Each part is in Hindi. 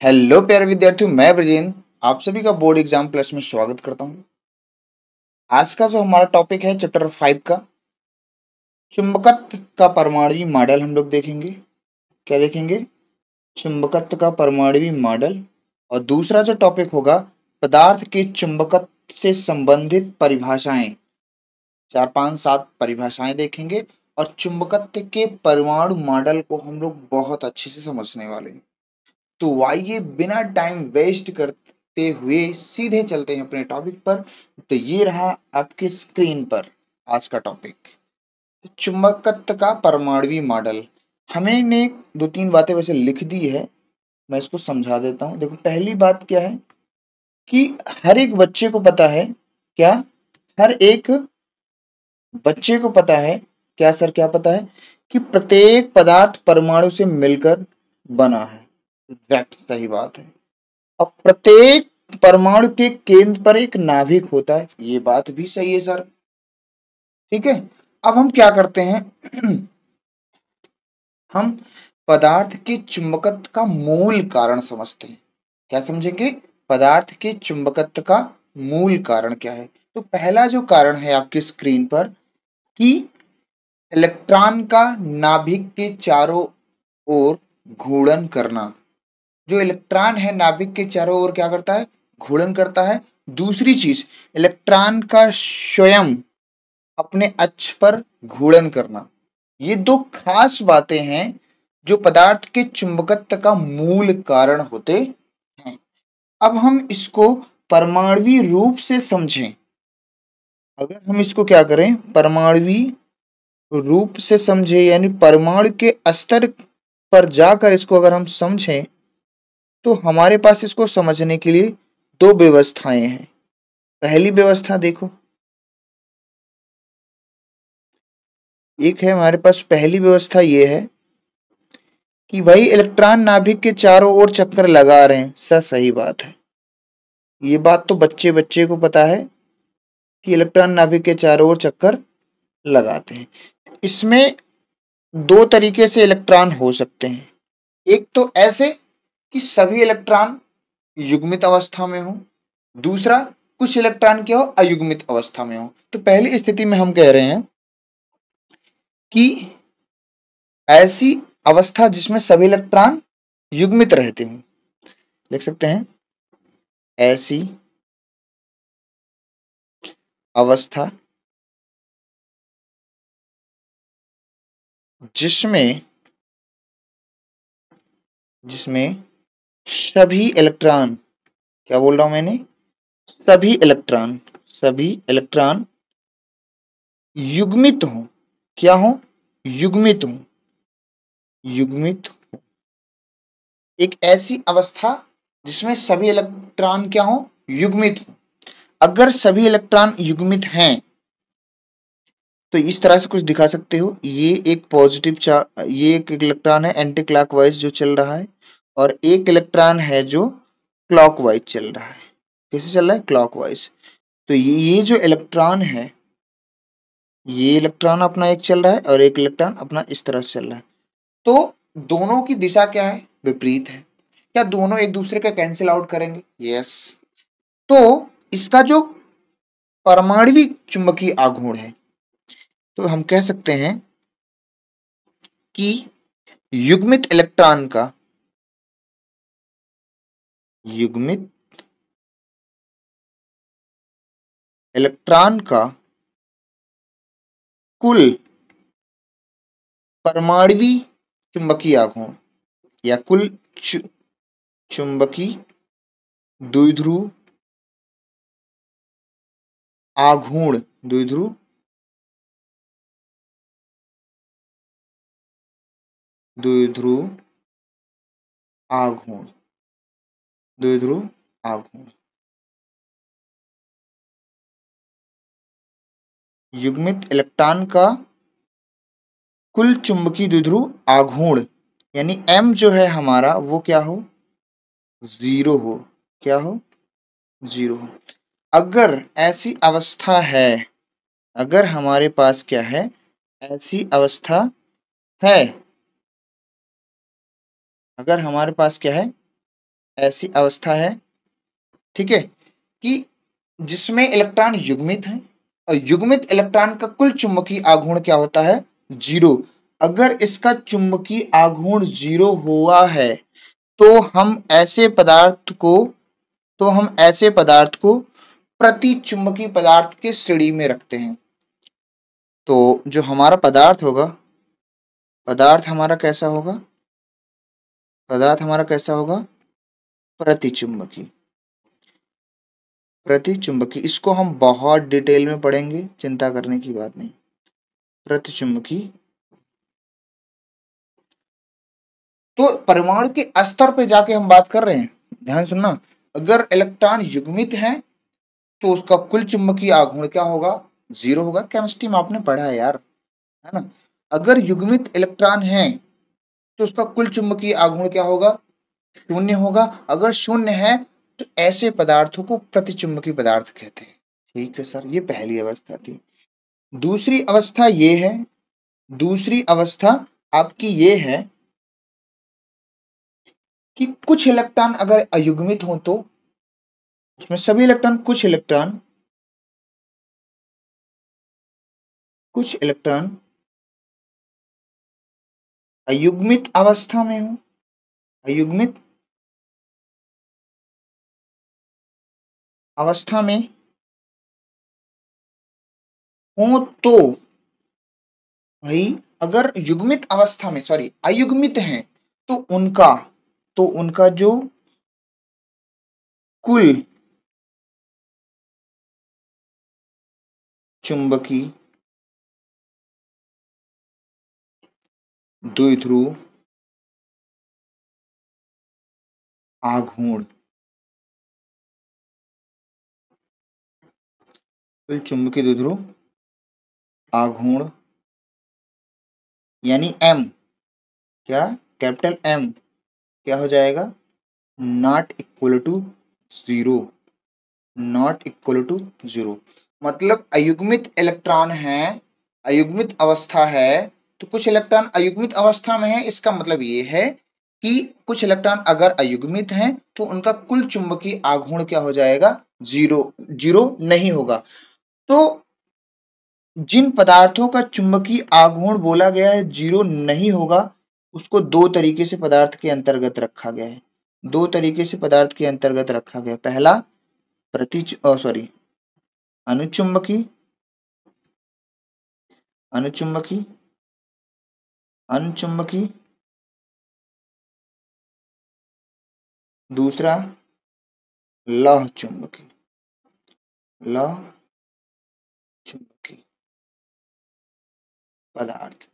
हेलो प्यारे विद्यार्थियों, मैं ब्रजेंद्र आप सभी का बोर्ड एग्जाम प्लस में स्वागत करता हूं। आज का जो हमारा टॉपिक है चैप्टर 5 का चुंबकत्व का परमाणु मॉडल हम लोग देखेंगे। क्या देखेंगे? चुंबकत्व का परमाणु मॉडल। और दूसरा जो टॉपिक होगा पदार्थ के चुंबकत्व से संबंधित परिभाषाएं। 4 5 7 परिभाषाएं देखेंगे और चुंबकत्व के परमाणु मॉडल को हम लोग बहुत अच्छे से समझने वाले हैं। तो आइए बिना टाइम वेस्ट करते हुए सीधे चलते हैं अपने टॉपिक पर। तो ये रहा आपके स्क्रीन पर आज का टॉपिक, चुंबकत्व का परमाणु मॉडल। हमें ने 2 3 बातें वैसे लिख दी है, मैं इसको समझा देता हूँ। देखो, पहली बात क्या है कि हर एक बच्चे को पता है। क्या? हर एक बच्चे को पता है। क्या सर, क्या पता है? कि प्रत्येक पदार्थ परमाणु से मिलकर बना है। एग्जैक्ट सही बात है। अब प्रत्येक परमाणु के केंद्र पर एक नाभिक होता है, ये बात भी सही है सर। ठीक है। अब हम क्या करते हैं हम पदार्थ के चुंबकत्व का मूल कारण समझते हैं। क्या समझेंगे? पदार्थ के चुंबकत्व का मूल कारण क्या है। तो पहला जो कारण है आपकी स्क्रीन पर कि इलेक्ट्रॉन का नाभिक के चारों ओर घूर्णन करना। जो इलेक्ट्रॉन है नाभिक के चारों ओर क्या करता है? घूर्णन करता है। दूसरी चीज, इलेक्ट्रॉन का स्वयं अपने अक्ष पर घूर्णन करना। ये 2 खास बातें हैं जो पदार्थ के चुंबकत्व का मूल कारण होते हैं। अब हम इसको परमाणुवीय रूप से समझें। अगर हम इसको क्या करें, परमाणुवीय रूप से समझें, यानी परमाणु के स्तर पर जाकर इसको अगर हम समझें, तो हमारे पास इसको समझने के लिए 2 व्यवस्थाएं हैं। पहली व्यवस्था देखो, एक है हमारे पास, पहली व्यवस्था ये है कि वही इलेक्ट्रॉन नाभिक के चारों ओर चक्कर लगा रहे हैं। सही बात है। ये बात तो बच्चे बच्चे को पता है कि इलेक्ट्रॉन नाभिक के चारों ओर चक्कर लगाते हैं। इसमें 2 तरीके से इलेक्ट्रॉन हो सकते हैं। एक तो ऐसे कि सभी इलेक्ट्रॉन युग्मित अवस्था में हो, दूसरा कुछ इलेक्ट्रॉन क्या हो, अयुग्मित अवस्था में हो। तो पहली स्थिति में हम कह रहे हैं कि ऐसी अवस्था जिसमें सभी इलेक्ट्रॉन युग्मित रहते हों। लिख सकते हैं ऐसी अवस्था जिसमें जिसमें सभी इलेक्ट्रॉन, क्या बोल रहा हूं मैंने, सभी इलेक्ट्रॉन युग्मित हो। क्या हो? युग्मित हो। युग्मित हो। एक ऐसी अवस्था जिसमें सभी इलेक्ट्रॉन क्या हो? युग्मित हो। अगर सभी इलेक्ट्रॉन युग्मित हैं तो इस तरह से कुछ दिखा सकते हो। ये एक पॉजिटिव चार्ज, ये एक इलेक्ट्रॉन है एंटी क्लॉकवाइज जो चल रहा है, और एक इलेक्ट्रॉन है जो क्लॉकवाइज चल रहा है। कैसे चल रहा है? क्लॉकवाइज। तो ये जो इलेक्ट्रॉन है, ये इलेक्ट्रॉन अपना एक चल रहा है और एक इलेक्ट्रॉन अपना इस तरह से चल रहा है। तो दोनों की दिशा क्या है? विपरीत है। क्या दोनों एक दूसरे का कैंसिल आउट करेंगे? यस। तो इसका जो परमाणविक चुंबकीय आघूर्ण है, तो हम कह सकते हैं कि युग्मित युग्मित इलेक्ट्रॉन का कुल परमाणुवीय चुंबकीय आघूर्ण या कुल चुंबकीय द्विध्रुव आघूर्ण, द्विध्रुव द्विध्रुव आघूर्ण, द्विध्रुव आघूर्ण। युग्मित इलेक्ट्रॉन का कुल चुंबकीय द्विध्रुव आघूर्ण, यानी m जो है हमारा वो क्या हो? 0 हो। क्या हो? 0 हो। अगर ऐसी अवस्था है, अगर हमारे पास क्या है, ऐसी अवस्था है, अगर हमारे पास क्या है, ऐसी अवस्था है, ठीक है, कि जिसमें इलेक्ट्रॉन युग्मित है और युग्मित इलेक्ट्रॉन का कुल चुंबकीय आघूर्ण क्या होता है, 0। अगर इसका चुंबकीय आघूर्ण 0 हुआ है तो हम ऐसे पदार्थ को प्रति चुंबकीय पदार्थ के श्रेणी में रखते हैं। तो जो हमारा पदार्थ हमारा कैसा होगा, प्रति चुंबकीय। इसको हम बहुत डिटेल में पढ़ेंगे, चिंता करने की बात नहीं। प्रति चुंबकीय, तो परमाणु के स्तर पे जाके हम बात कर रहे हैं, ध्यान सुनना। अगर इलेक्ट्रॉन युग्मित है तो उसका कुल चुंबकीय आघूर्ण क्या होगा, 0 होगा। केमिस्ट्री में आपने पढ़ा है यार, है ना। अगर युग्मित इलेक्ट्रॉन है तो उसका कुल चुंबकीय आघूर्ण क्या होगा, 0 होगा। अगर 0 है तो ऐसे पदार्थों को प्रतिचुंबकीय पदार्थ कहते हैं। ठीक है सर, ये पहली अवस्था थी। दूसरी अवस्था ये है, दूसरी अवस्था आपकी ये है कि कुछ इलेक्ट्रॉन अगर अयुग्मित हो तो उसमें सभी इलेक्ट्रॉन, कुछ इलेक्ट्रॉन अयुग्मित अवस्था में हो, अयुग्मित अवस्था में हो तो भाई, अगर युग्मित अवस्था में, सॉरी अयुग्मित हैं तो उनका जो कुल चुंबकीय द्विध्रुव आघूर्ण, कुल चुंबकीय द्विध्रुव आघूर्ण यानी M, क्या, कैपिटल M क्या हो जाएगा, not equal to 0, not equal to 0। मतलब अयुग्मित इलेक्ट्रॉन है, अयुग्मित अवस्था है, तो कुछ इलेक्ट्रॉन अयुग्मित अवस्था में है, इसका मतलब ये है कि कुछ इलेक्ट्रॉन अगर अयुग्मित हैं तो उनका कुल चुंबकीय आघूर्ण क्या हो जाएगा, 0, 0 नहीं होगा। तो जिन पदार्थों का चुंबकीय आघूर्ण बोला गया है 0 नहीं होगा, उसको दो तरीके से पदार्थ के अंतर्गत रखा गया है, दो तरीके से पदार्थ के अंतर्गत रखा गया। पहला सॉरी अनुचुंबकी, अनुचुंबकी, अनुचुंबकी, दूसरा लौह चुंबकी, लौह चुंबकी पदार्थ।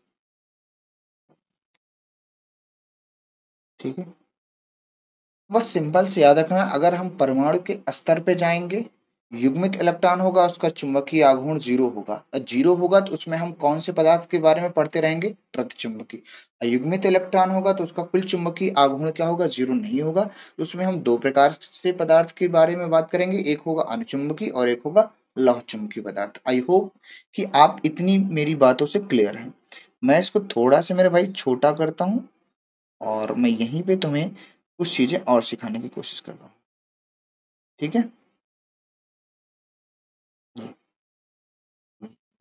ठीक है, बस सिंपल से याद रखना, अगर हम परमाणु के स्तर पे जाएंगे, युग्मित इलेक्ट्रॉन होगा उसका चुंबकीय आघूर्ण 0 होगा, और 0 होगा तो उसमें हम कौन से पदार्थ के बारे में पढ़ते रहेंगे, प्रतिचुंबकी। अयुग्मित इलेक्ट्रॉन होगा तो उसका कुल चुंबकीय आघूर्ण क्या होगा, 0 नहीं होगा, तो उसमें हम दो प्रकार से पदार्थ के बारे में बात करेंगे, एक होगा अनुचुंबकी और एक होगा लौह चुंबकीय पदार्थ। आई होप कि आप इतनी मेरी बातों से क्लियर हैं। मैं इसको थोड़ा सा मेरे भाई छोटा करता हूँ और मैं यहीं पे तुम्हें कुछ चीजें और सिखाने की कोशिश कर रहा हूँ। ठीक है,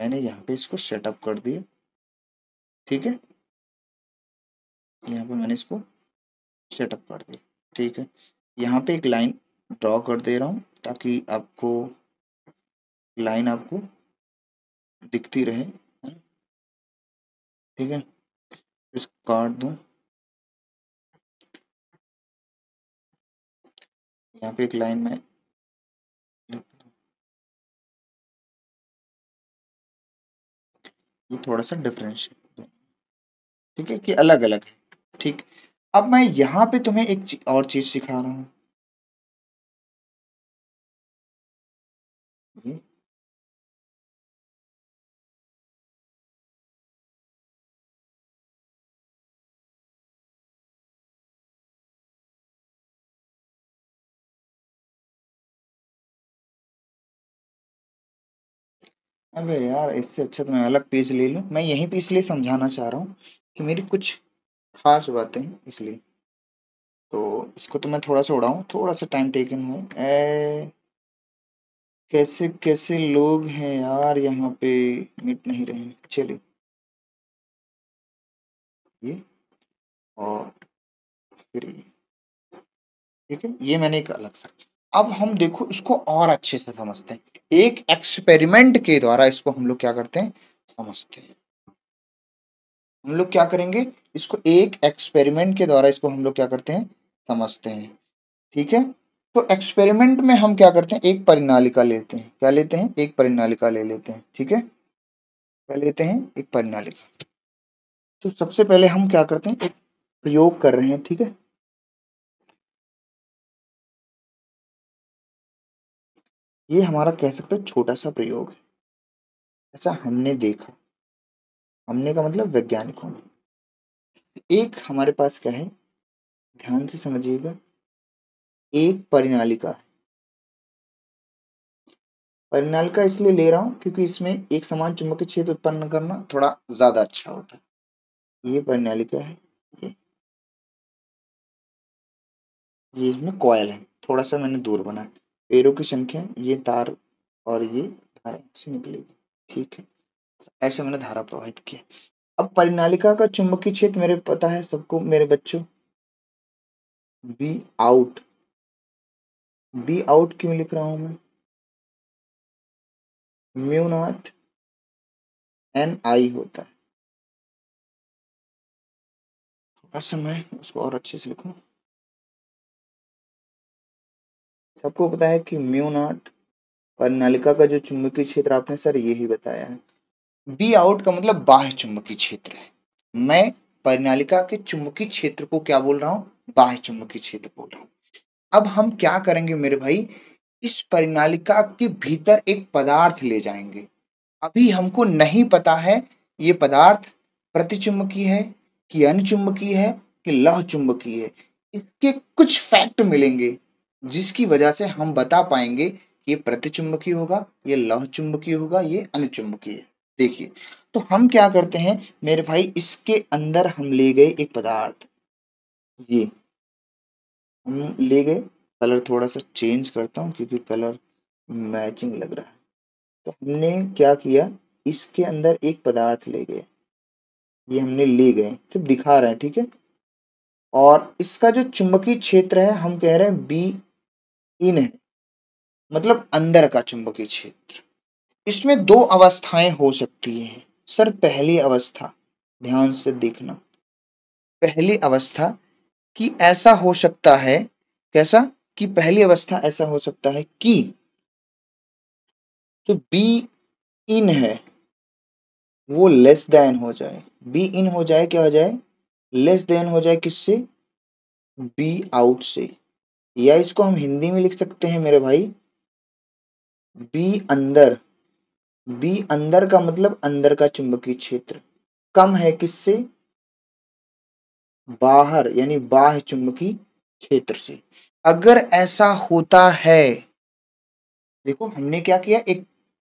मैंने यहाँ पे इसको सेटअप कर दिया। ठीक है, यहाँ पे मैंने इसको सेटअप कर दिया। ठीक है, यहाँ पे एक लाइन ड्रॉ कर दे रहा हूँ ताकि आपको लाइन आपको दिखती रहे। ठीक है, इसको काट दूँ, यहाँ पे एक लाइन में ये थोड़ा सा डिफरेंशिएट, ठीक है, कि अलग अलग है। ठीक, अब मैं यहाँ पे तुम्हें एक और चीज सिखा रहा हूँ। अबे यार, इससे अच्छा तो मैं अलग पेज ले लूँ। मैं यहीं पे इसलिए समझाना चाह रहा हूँ कि मेरी कुछ खास बातें हैं इसलिए। तो इसको तो मैं थोड़ा सा उड़ाऊं, थोड़ा सा टाइम टेकन है। कैसे कैसे लोग हैं यार यहाँ पे, मिट नहीं रहे हैं। चलिए ये, और फिर ये, ठीक है, ये मैंने एक अलग सा। अब हम देखो इसको और अच्छे से समझते हैं, एक एक्सपेरिमेंट के द्वारा इसको हम लोग क्या करते हैं, समझते हैं। हम लोग क्या करेंगे, इसको एक एक्सपेरिमेंट के द्वारा इसको हम लोग क्या करते हैं, समझते हैं। ठीक है, तो एक्सपेरिमेंट में हम क्या करते हैं, एक परिनालिका लेते हैं। क्या लेते हैं, एक परिनालिका ले लेते हैं। ठीक है, क्या लेते हैं, एक परिनालिका। तो सबसे पहले हम क्या करते हैं, एक प्रयोग कर रहे हैं। ठीक है, ये हमारा कह सकते हैं छोटा सा प्रयोग है, ऐसा हमने देखा। हमने का मतलब वैज्ञानिकों ने। एक हमारे पास क्या है, ध्यान से समझिएगा, एक परिनालिका है। परिनालिका इसलिए ले रहा हूं क्योंकि इसमें एक समान चुंबकीय क्षेत्र उत्पन्न करना थोड़ा ज्यादा अच्छा होता है। ये परिनालिका है, ये ये इसमें कॉयल है। थोड़ा सा मैंने दूर बनाया, पेड़ों की संख्या, ये तार और ये धारा से निकलेगी। ठीक है, ऐसे मैंने धारा प्रवाहित किया। अब परिनालिका का चुंबकीय क्षेत्र मेरे पता है सबको मेरे बच्चों, बी आउट। बी आउट क्यों लिख रहा हूं मैं, म्यू नॉट एन आई होता है। बस मैं उसको और अच्छे से लिखूं, सबको पता है कि म्यू नॉट परिनालिका का जो चुंबकीय क्षेत्र, आपने सर यही बताया है। बी आउट का मतलब बाह्य चुंबकीय क्षेत्र है। मैं परिनालिका के चुंबकीय क्षेत्र को क्या बोल रहा हूँ, बाह्य चुंबकीय क्षेत्र बोल रहा हूँ। अब हम क्या करेंगे मेरे भाई, इस परिनालिका के भीतर एक पदार्थ ले जाएंगे। अभी हमको नहीं पता है ये पदार्थ प्रतिचुंबकीय है कि अनुचुंबकीय है कि लौह चुंबकीय है। इसके कुछ फैक्ट मिलेंगे जिसकी वजह से हम बता पाएंगे कि ये प्रतिचुंबकीय होगा, ये लौह चुंबकीय होगा, ये अनुचुंबकीय है। देखिए, तो हम क्या करते हैं मेरे भाई, इसके अंदर हम ले गए एक पदार्थ, ये हम ले गए। कलर थोड़ा सा चेंज करता हूँ क्योंकि कलर मैचिंग लग रहा है। तो हमने क्या किया, इसके अंदर एक पदार्थ ले गए, ये हमने ले गए, सिर्फ दिखा रहे हैं। ठीक है, और इसका जो चुंबकीय क्षेत्र है हम कह रहे हैं बी इन है, मतलब अंदर का चुंबकीय क्षेत्र। इसमें दो अवस्थाएं हो सकती हैं सर। पहली अवस्था, ध्यान से देखना, पहली अवस्था कि ऐसा हो सकता है, कैसा, कि पहली अवस्था ऐसा हो सकता है कि जो बी इन है वो लेस देन हो जाए, बी इन हो जाए, क्या हो जाए, लेस देन हो जाए, किससे, बी आउट से। या इसको हम हिंदी में लिख सकते हैं मेरे भाई, बी अंदर। बी अंदर का मतलब अंदर का चुंबकीय क्षेत्र कम है किससे, बाहर यानी बाह्य चुंबकीय क्षेत्र से। अगर ऐसा होता है, देखो हमने क्या किया, एक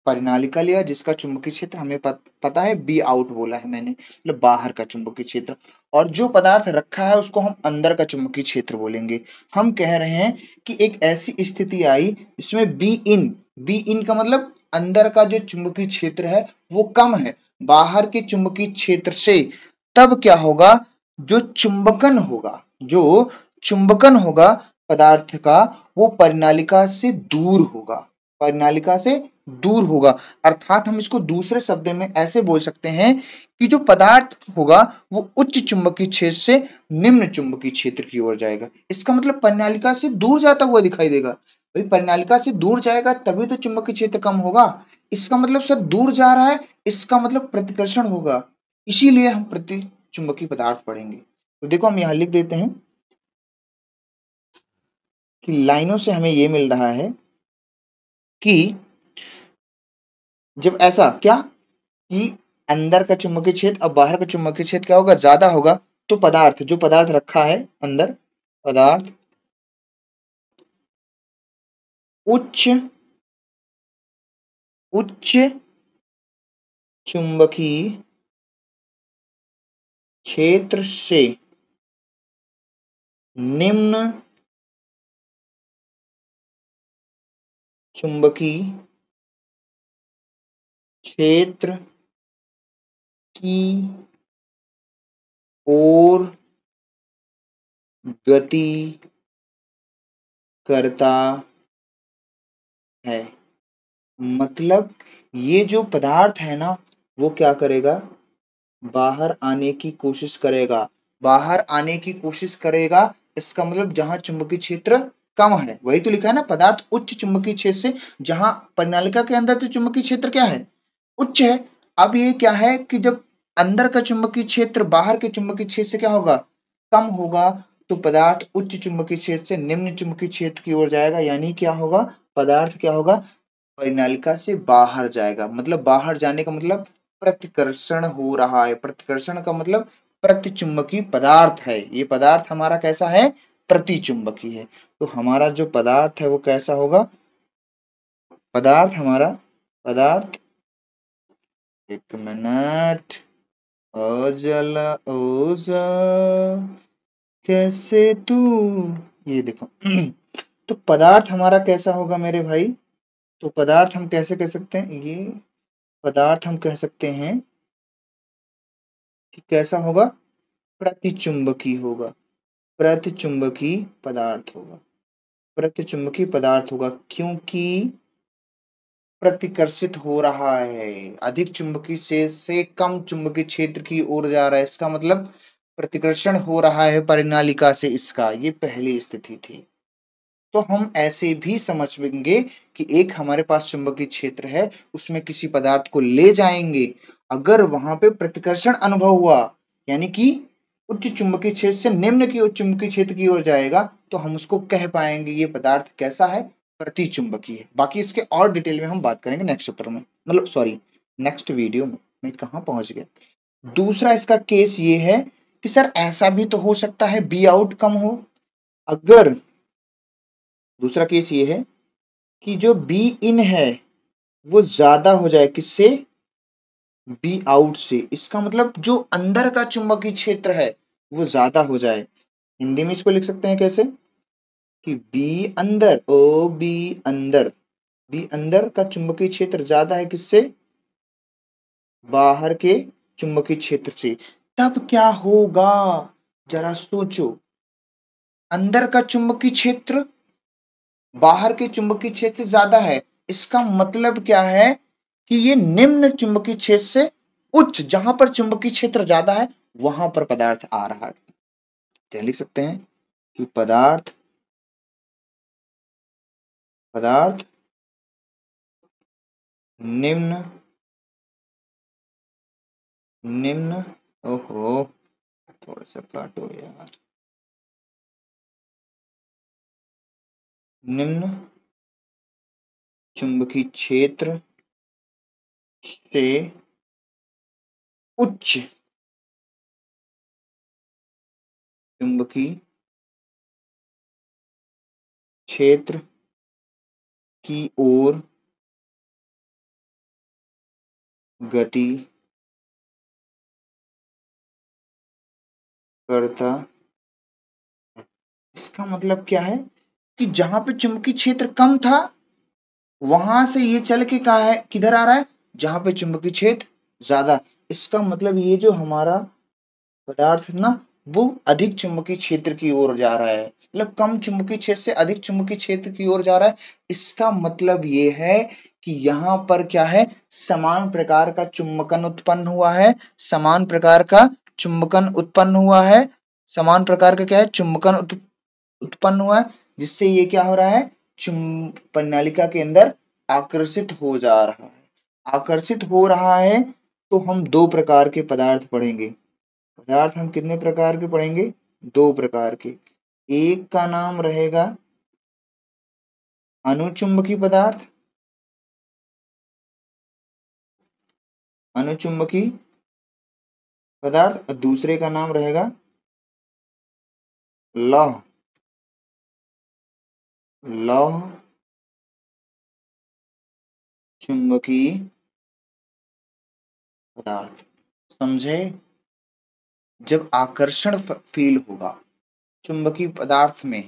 परिनालिका लिया जिसका चुंबकीय क्षेत्र हमें पता है बी आउट बोला है मैंने, मतलब बाहर का चुंबकीय क्षेत्र, और जो पदार्थ रखा है उसको हम अंदर का चुंबकीय क्षेत्र बोलेंगे। हम कह रहे हैं कि एक ऐसी स्थिति आई जिसमें बी इन का मतलब अंदर का जो चुंबकीय क्षेत्र है वो कम है बाहर के चुंबकीय क्षेत्र से। तब क्या होगा, जो चुंबकन होगा, जो चुंबकन होगा पदार्थ का, वो परिनालिका से दूर होगा, परिनालिका से दूर होगा। अर्थात हम इसको दूसरे शब्द में ऐसे बोल सकते हैं कि जो पदार्थ होगा वो उच्च चुंबकीय क्षेत्र से निम्न चुंबकीय क्षेत्र की ओर जाएगा। इसका मतलब परिनालिका से दूर जाता हुआ दिखाई देगा। भाई परिनालिका से दूर जाएगा तभी तो चुंबकीय क्षेत्र कम होगा। इसका मतलब सर दूर जा रहा है, इसका मतलब प्रतिकर्षण होगा। इसीलिए हम प्रति चुंबकीय पदार्थ पढ़ेंगे। तो देखो हम यहां लिख देते हैं कि लाइनों से हमें यह मिल रहा है कि जब ऐसा क्या, कि अंदर का चुंबकीय क्षेत्र और बाहर का चुंबकीय क्षेत्र क्या होगा, ज्यादा होगा, तो पदार्थ, जो पदार्थ रखा है अंदर, पदार्थ उच्च उच्च चुंबकीय क्षेत्र से निम्न चुंबकीय क्षेत्र की ओर गति करता है। मतलब ये जो पदार्थ है ना, वो क्या करेगा, बाहर आने की कोशिश करेगा। बाहर आने की कोशिश करेगा, इसका मतलब जहां चुंबकीय क्षेत्र कम है, वही तो लिखा है ना, पदार्थ उच्च चुंबकीय क्षेत्र से, जहां परिनालिका के अंदर तो चुंबकीय क्षेत्र क्या है, उच्च है। अब ये क्या है कि जब अंदर का चुंबकीय क्षेत्र बाहर के चुंबकीय क्षेत्र से क्या होगा, कम होगा, तो पदार्थ उच्च चुंबकीय क्षेत्र से निम्न चुंबकीय क्षेत्र की ओर जाएगा, यानी क्या होगा, पदार्थ क्या होगा, परिनालिका से बाहर जाएगा। मतलब बाहर जाने का मतलब प्रतिकर्षण हो रहा है। प्रतिकर्षण का मतलब प्रतिचुंबकीय पदार्थ है। ये पदार्थ हमारा कैसा है, प्रतिचुंबकीय है। तो हमारा जो पदार्थ है वो कैसा होगा, पदार्थ हमारा, पदार्थ, एक मिनट, ओजला ओजा कैसे तू, ये देखो तो पदार्थ हमारा कैसा होगा मेरे भाई, तो पदार्थ हम कैसे कह सकते हैं, ये पदार्थ हम कह सकते हैं कि कैसा होगा, प्रतिचुंबकीय होगा। प्रतिचुंबकीय पदार्थ होगा। प्रतिचुंबकीय पदार्थ होगा क्योंकि प्रतिकर्षित हो रहा है, अधिक चुंबकीय से कम चुंबकीय क्षेत्र की ओर जा रहा है, इसका मतलब प्रतिकर्षण हो रहा है परिनालिका से, इसका ये पहली स्थिति थी। तो हम ऐसे भी समझेंगे कि एक हमारे पास चुंबकीय क्षेत्र है, उसमें किसी पदार्थ को ले जाएंगे, अगर वहां पे प्रतिकर्षण अनुभव हुआ, यानी कि उच्च चुंबकीय क्षेत्र से निम्न की उच्च चुंबकीय क्षेत्र की ओर जाएगा, तो हम उसको कह पाएंगे ये पदार्थ कैसा है, प्रतिचुंबकीय है। बाकी इसके और डिटेल में हम बात करेंगे नेक्स्ट चैप्टर में, मतलब सॉरी नेक्स्ट वीडियो में। मैं कहाँ पहुंच गया। दूसरा इसका केस ये है कि सर ऐसा भी तो हो सकता है बी आउट कम हो। अगर दूसरा केस ये है कि जो बी इन है वो ज्यादा हो जाए किससे, बी आउट से, इसका मतलब जो अंदर का चुंबकीय क्षेत्र है वो ज्यादा हो जाए। हिंदी में इसको लिख सकते हैं कैसे, कि बी अंदर, ओ बी अंदर, बी अंदर का चुंबकीय क्षेत्र ज्यादा है किससे, बाहर के चुंबकीय क्षेत्र से। तब क्या होगा, जरा सोचो, अंदर का चुंबकीय क्षेत्र बाहर के चुंबकीय क्षेत्र से ज्यादा है, इसका मतलब क्या है कि ये निम्न चुंबकीय क्षेत्र से उच्च, जहां पर चुंबकीय क्षेत्र ज्यादा है वहां पर पदार्थ आ रहा है। तो लिख सकते हैं कि पदार्थ, पदार्थ निम्न, निम्न, ओहो थोड़ा सा काटो यार, निम्न चुंबकीय क्षेत्र से उच्च चुंबकीय क्षेत्र की ओर गति करता। इसका मतलब क्या है कि जहां पे चुंबकीय क्षेत्र कम था वहां से ये चल के कहा है किधर आ रहा है, जहां पे चुंबकीय क्षेत्र ज्यादा। इसका मतलब ये जो हमारा पदार्थ है ना, वो अधिक चुंबकीय क्षेत्र की ओर जा रहा है, मतलब कम चुंबकीय क्षेत्र से अधिक चुंबकीय क्षेत्र की ओर जा रहा है। इसका मतलब ये है कि यहाँ पर क्या है, समान प्रकार का चुंबकन उत्पन्न हुआ है, समान प्रकार का चुंबकन उत्पन्न हुआ है, समान प्रकार का क्या है, चुंबकन उत्पन्न हुआ है, जिससे ये क्या हो रहा है, प्रणालिका के अंदर आकर्षित हो जा रहा है। आकर्षित हो रहा है तो हम दो प्रकार के पदार्थ पढ़ेंगे। पदार्थ हम कितने प्रकार के पढ़ेंगे, दो प्रकार के। एक का नाम रहेगा अनुचुंबकीय पदार्थ, अनुचुंबकीय पदार्थ, और दूसरे का नाम रहेगा लौह, लौह चुंबकीय पदार्थ। समझे, जब आकर्षण फील होगा, चुंबकीय पदार्थ में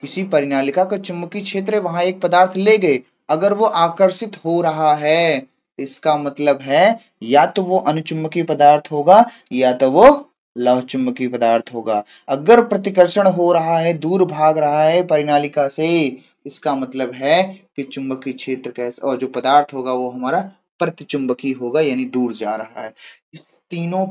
किसी परिनालिका का चुंबकीय क्षेत्र वहां एक पदार्थ ले गए, अगर वो आकर्षित हो रहा है, इसका मतलब है या तो वो अनुचुंबकीय पदार्थ होगा या तो वो लौह चुंबकीय पदार्थ होगा। अगर प्रतिकर्षण हो रहा है, दूर भाग रहा है परिनालिका से, इसका मतलब है कि चुंबकीय क्षेत्र कैसा और जो पदार्थ होगा वो हमारा प्रतिचुंबकीय होगा, यानी दूर जा रहा है। इस तीनों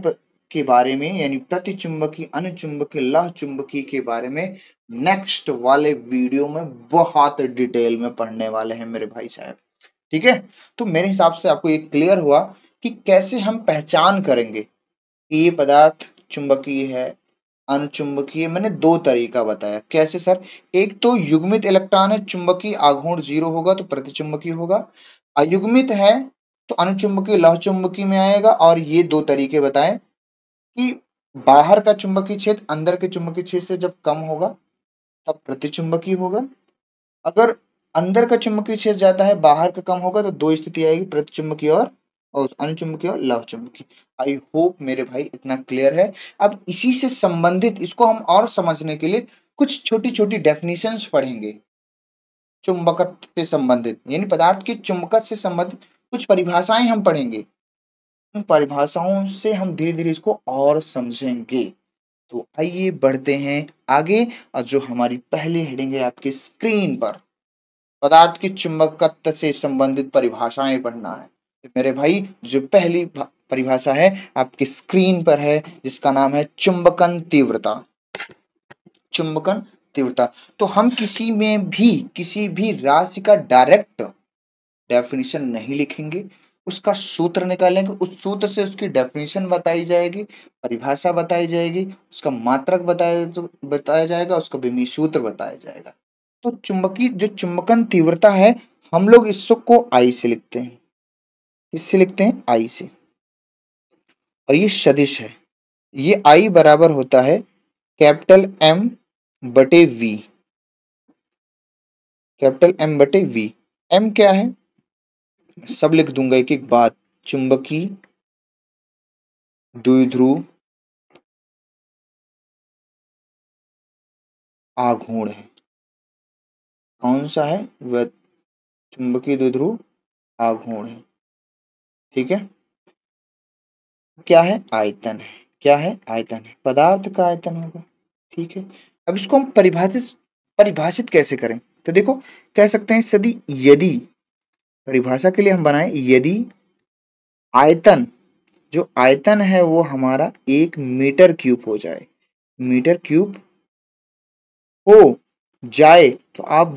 के बारे में, यानी प्रतिचुंबकीय, अनुचुंबकीय, लौह चुंबकीय के बारे में नेक्स्ट वाले वीडियो में बहुत डिटेल में पढ़ने वाले हैं मेरे भाई साहब। ठीक है, तो मेरे हिसाब से आपको ये क्लियर हुआ कि कैसे हम पहचान करेंगे कि ये पदार्थ चुंबकीय है, अनुचुंबकीय। मैंने दो तरीका बताया। कैसे सर? एक तो युग्मित इलेक्ट्रॉन है, चुंबकीय आघूर्ण 0 होगा तो प्रतिचुंबकीय होगा। अयुग्मित है तो अनुचुंबकीय लौह चुंबकीय में आएगा। और ये दो तरीके बताए कि बाहर का चुंबकीय क्षेत्र अंदर के चुंबकीय क्षेत्र से जब कम होगा तब प्रतिचुंबकीय होगा। अगर अंदर का चुंबकीय क्षेत्र ज्यादा है, बाहर का कम होगा, तो दो स्थिति आएगी, प्रतिचुंबकीय और अनुचुंबकीय और लौह चुंबकीय। आई होप मेरे भाई इतना क्लियर है। अब इसी से संबंधित, इसको हम और समझने के लिए कुछ छोटी छोटी डेफिनेशंस पढ़ेंगे। चुंबकत्व से संबंधित, यानी पदार्थ की चुंबकत्व से संबंधित कुछ परिभाषाएं हम पढ़ेंगे। उन परिभाषाओं से हम धीरे धीरे इसको और समझेंगे। तो आइए बढ़ते हैं आगे। और जो हमारी पहली हेडिंग है आपकी स्क्रीन पर, पदार्थ की चुंबकत्व से संबंधित परिभाषाएं पढ़ना है। तो मेरे भाई जो पहली परिभाषा है आपकी स्क्रीन पर है, जिसका नाम है चुंबकन तीव्रता। चुंबकन तीव्रता। तो हम किसी भी राशि का डायरेक्ट डेफिनेशन नहीं लिखेंगे, उसका सूत्र निकालेंगे, उस सूत्र से उसकी डेफिनेशन बताई जाएगी, परिभाषा बताई जाएगी, उसका मात्रक बताया जाएगा, उसका विमीय सूत्र बताया जाएगा। तो चुंबकीय जो चुंबकन तीव्रता है, हम लोग इसको आई से लिखते हैं। इससे लिखते हैं आई से, और ये सदिश है। ये आई बराबर होता है कैपिटल एम बटे वी। कैपिटल एम बटे वी। एम क्या है? सब लिख दूंगा एक एक बात। चुंबकीय द्विध्रुव आघूर्ण है। कौन सा है? वह चुंबकीय द्विध्रुव आघूर्ण है। ठीक है। क्या है? आयतन है। क्या है? आयतन है। पदार्थ का आयतन होगा। ठीक है। अब इसको हम परिभाषित कैसे करें? तो देखो, कह सकते हैं सदी यदि, परिभाषा के लिए हम बनाए यदि आयतन, जो आयतन है वो हमारा 1 मीटर क्यूब हो जाए, मीटर क्यूब हो जाए, तो आप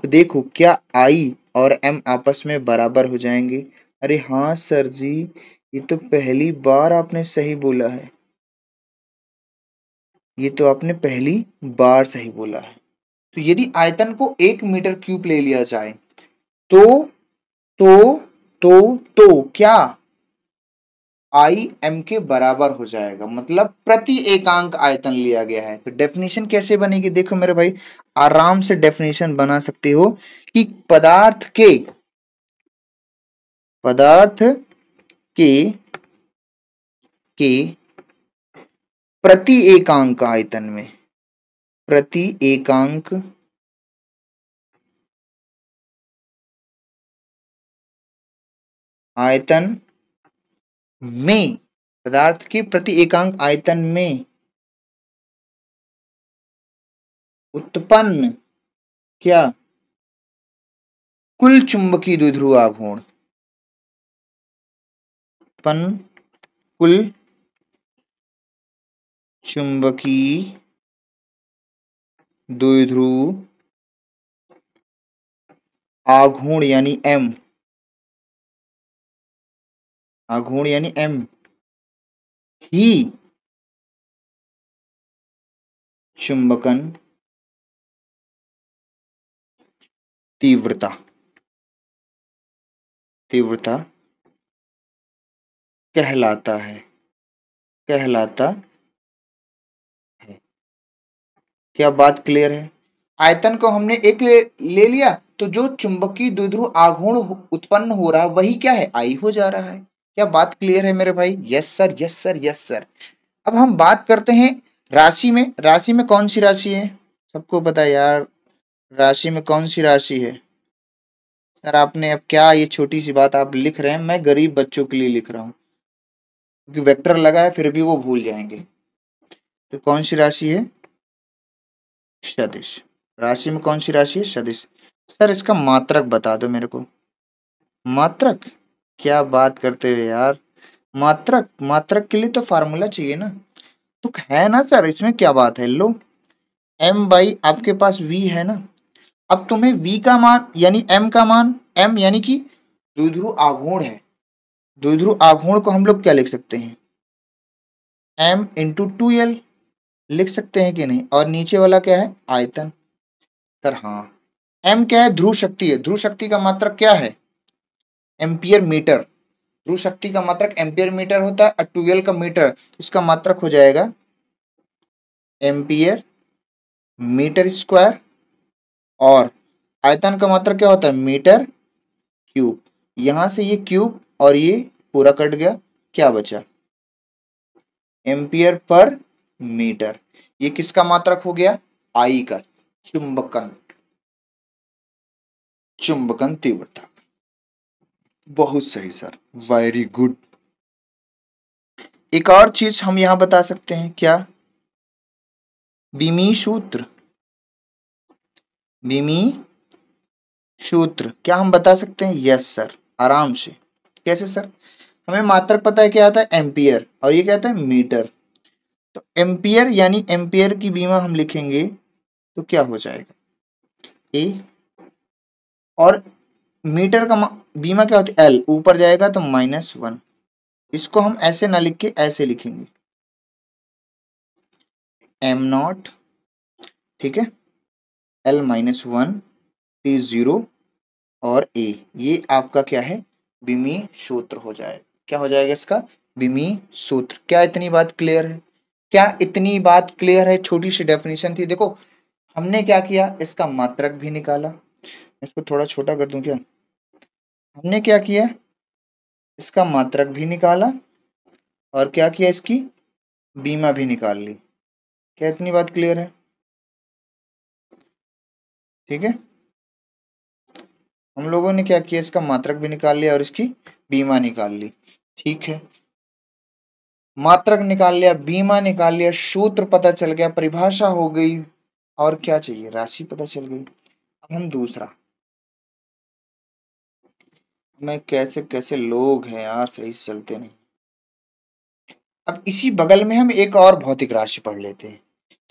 देखो क्या आई और एम आपस में बराबर हो जाएंगे। अरे हाँ सर जी, ये तो पहली बार आपने सही बोला है। ये तो आपने पहली बार सही बोला है। तो यदि आयतन को 1 मीटर क्यूब ले लिया जाए तो तो तो क्या आई एम के बराबर हो जाएगा, मतलब प्रति एकांक आयतन लिया गया है। तो डेफिनेशन कैसे बनेगी? देखो मेरे भाई, आराम से डेफिनेशन बना सकते हो कि पदार्थ के के प्रति एकांक आयतन में, प्रति एकांक आयतन में, पदार्थ के प्रति एकांक आयतन में उत्पन्न क्या कुल चुंबकीय द्विध्रुव आघूर्ण, उत्पन्न कुल चुंबकीय द्विध्रुव आघूर्ण यानी एम, आघूर्ण यानी एम ही चुंबकन तीव्रता कहलाता है। क्या बात क्लियर है? आयतन को हमने एक ले लिया, तो जो चुंबकीय द्विध्रुव आघूर्ण उत्पन्न हो रहा है वही क्या है? आई हो जा रहा है। क्या बात क्लियर है मेरे भाई? Yes sir, yes sir, yes sir. अब हम बात करते हैं राशि में कौन सी राशि है, सबको पता है यार, राशि में कौन सी राशि है। सर आपने अब क्या, ये छोटी सी बात आप लिख रहे हैं, मैं गरीब बच्चों के लिए लिख रहा हूँ, क्योंकि वेक्टर लगा है फिर भी वो भूल जाएंगे। तो कौन सी राशि है, सदिश। राशि में कौन सी राशि है, सदिश। सर इसका मात्रक बता दो मेरे को। मात्रक, क्या बात करते हो यार, मात्रक, मात्रक के लिए तो फार्मूला चाहिए ना। तो है ना सर, इसमें क्या बात है, लो m बाई आपके पास v है ना। अब तुम्हें v का मान यानी m का मान, m यानी कि द्विध्रुव आघूर्ण है, द्विध्रुव आघूर्ण को हम लोग क्या लिख सकते हैं, m इंटू 2l लिख सकते हैं कि नहीं। और नीचे वाला क्या है, आयतन। सर हाँ, m क्या है, ध्रुव शक्ति है, ध्रुव शक्ति का मात्रक क्या है, एम्पियर मीटर। ध्रुव शक्ति का मात्रक एम्पियर मीटर होता है, और 2l का मीटर, इसका मात्रक हो जाएगा एम्पियर मीटर स्क्वायर। और आयतन का मात्रक क्या होता है, मीटर क्यूब। यहां से ये क्यूब और ये पूरा कट गया, क्या बचा, एम्पियर पर मीटर। ये किसका मात्रक हो गया, आई का, चुंबकन, चुंबकन तीव्रता। बहुत सही सर, वेरी गुड। एक और चीज हम यहां बता सकते हैं, क्या, बीमी सूत्र, बीमी सूत्र क्या हम बता सकते हैं, यस सर, आराम से। कैसे सर, हमें मात्रक पता है क्या आता है, एम्पियर, और ये क्या आता है, मीटर। तो एम्पियर यानी एम्पियर की बीमा हम लिखेंगे तो क्या हो जाएगा, ए। और मीटर का बीमा क्या होती है, एल, ऊपर जाएगा तो -1। इसको हम ऐसे ना लिख के ऐसे लिखेंगे, एम नॉट, ठीक है, L-1 T0 और ए, ये आपका क्या है, बिमी सूत्र हो जाएगा। क्या हो जाएगा इसका, बिमी सूत्र। क्या इतनी बात क्लियर है, क्या इतनी बात क्लियर है, छोटी सी डेफिनेशन थी। देखो हमने क्या किया, इसका मात्रक भी निकाला, इसको थोड़ा छोटा कर दूं क्या, हमने क्या किया, इसका मात्रक भी निकाला, और क्या किया, इसकी बीमा भी निकाल ली। क्या इतनी बात क्लियर है, ठीक है। हम लोगों ने क्या किया, इसका मात्रक भी निकाल लिया और इसकी बीमा निकाल ली, ठीक है। मात्रक निकाल लिया, बीमा निकाल लिया, सूत्र पता चल गया, परिभाषा हो गई, और क्या चाहिए, राशि पता चल गई। अब हम दूसरा, मैं कैसे कैसे लोग हैं यार, सही से चलते नहीं। अब इसी बगल में हम एक और भौतिक राशि पढ़ लेते हैं,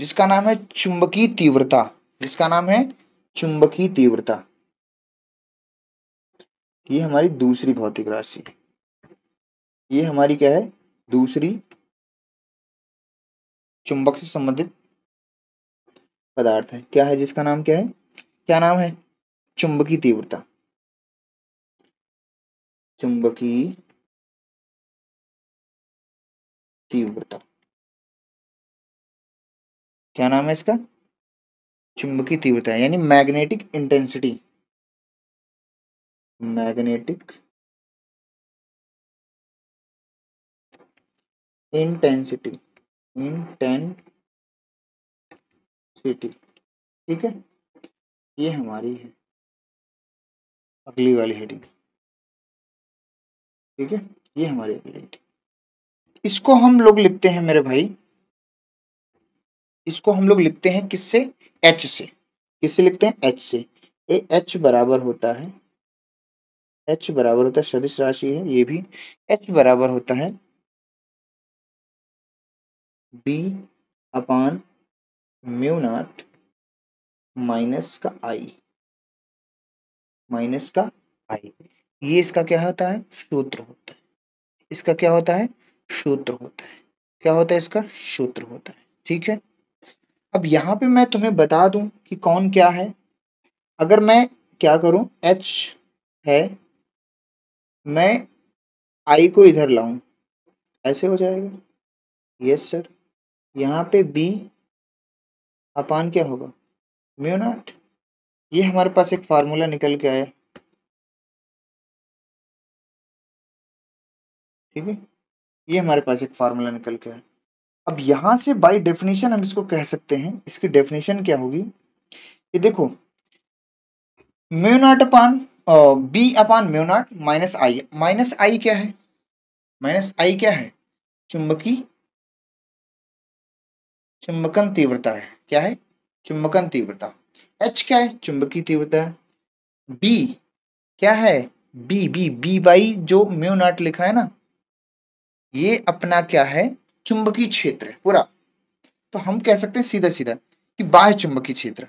जिसका नाम है चुंबकीय तीव्रता, जिसका नाम है चुंबकीय तीव्रता। ये हमारी दूसरी भौतिक राशि, ये हमारी क्या है, दूसरी चुंबक से संबंधित पदार्थ है। क्या है, जिसका नाम क्या है, क्या नाम है, चुंबकीय तीव्रता, चुंबकीय तीव्रता। क्या नाम है इसका, चुंबकीय तीव्रता, यानी magnetic intensity, magnetic intensity, intensity, ठीक है। ये हमारी है अगली वाली हेडिंग, ठीक है, ये हमारी अगली हेडिंग। इसको हम लोग लिखते हैं मेरे भाई, इसको हम लोग लिखते हैं किससे, एच से। किससे लिखते हैं, एच से। एच बराबर होता है, एच बराबर होता है, सदिश राशि है ये भी, एच बराबर होता है बी अपान म्यू नॉट माइनस का आई, माइनस का आई। ये इसका क्या होता है, सूत्र होता है, इसका क्या होता है, सूत्र होता है। क्या होता है, इसका सूत्र होता है, ठीक है। अब यहाँ पे मैं तुम्हें बता दूं कि कौन क्या है। अगर मैं क्या करूं, एच है, मैं आई को इधर लाऊं, ऐसे हो जाएगा, यस सर। यहाँ पे बी अपान क्या होगा, म्यू नॉट। ये हमारे पास एक फार्मूला निकल के आया, ठीक है, ये हमारे पास एक फार्मूला निकल के आया। अब यहां से बाय डेफिनेशन हम इसको कह सकते हैं, इसकी डेफिनेशन क्या होगी, ये देखो म्यू नॉट अपान बी अपान म्यू नॉट माइनस आई क्या है, माइनस आई क्या है, चुंबकी चुंबकन तीव्रता है, क्या है, चुंबकन तीव्रता। एच क्या है, चुंबकीय तीव्रता है। बी क्या है, बी बाई जो म्यू नॉट लिखा है ना, ये अपना क्या है, चुंबकीय क्षेत्र है पूरा। तो हम कह सकते हैं सीधा सीधा कि बाह्य चुंबकीय क्षेत्र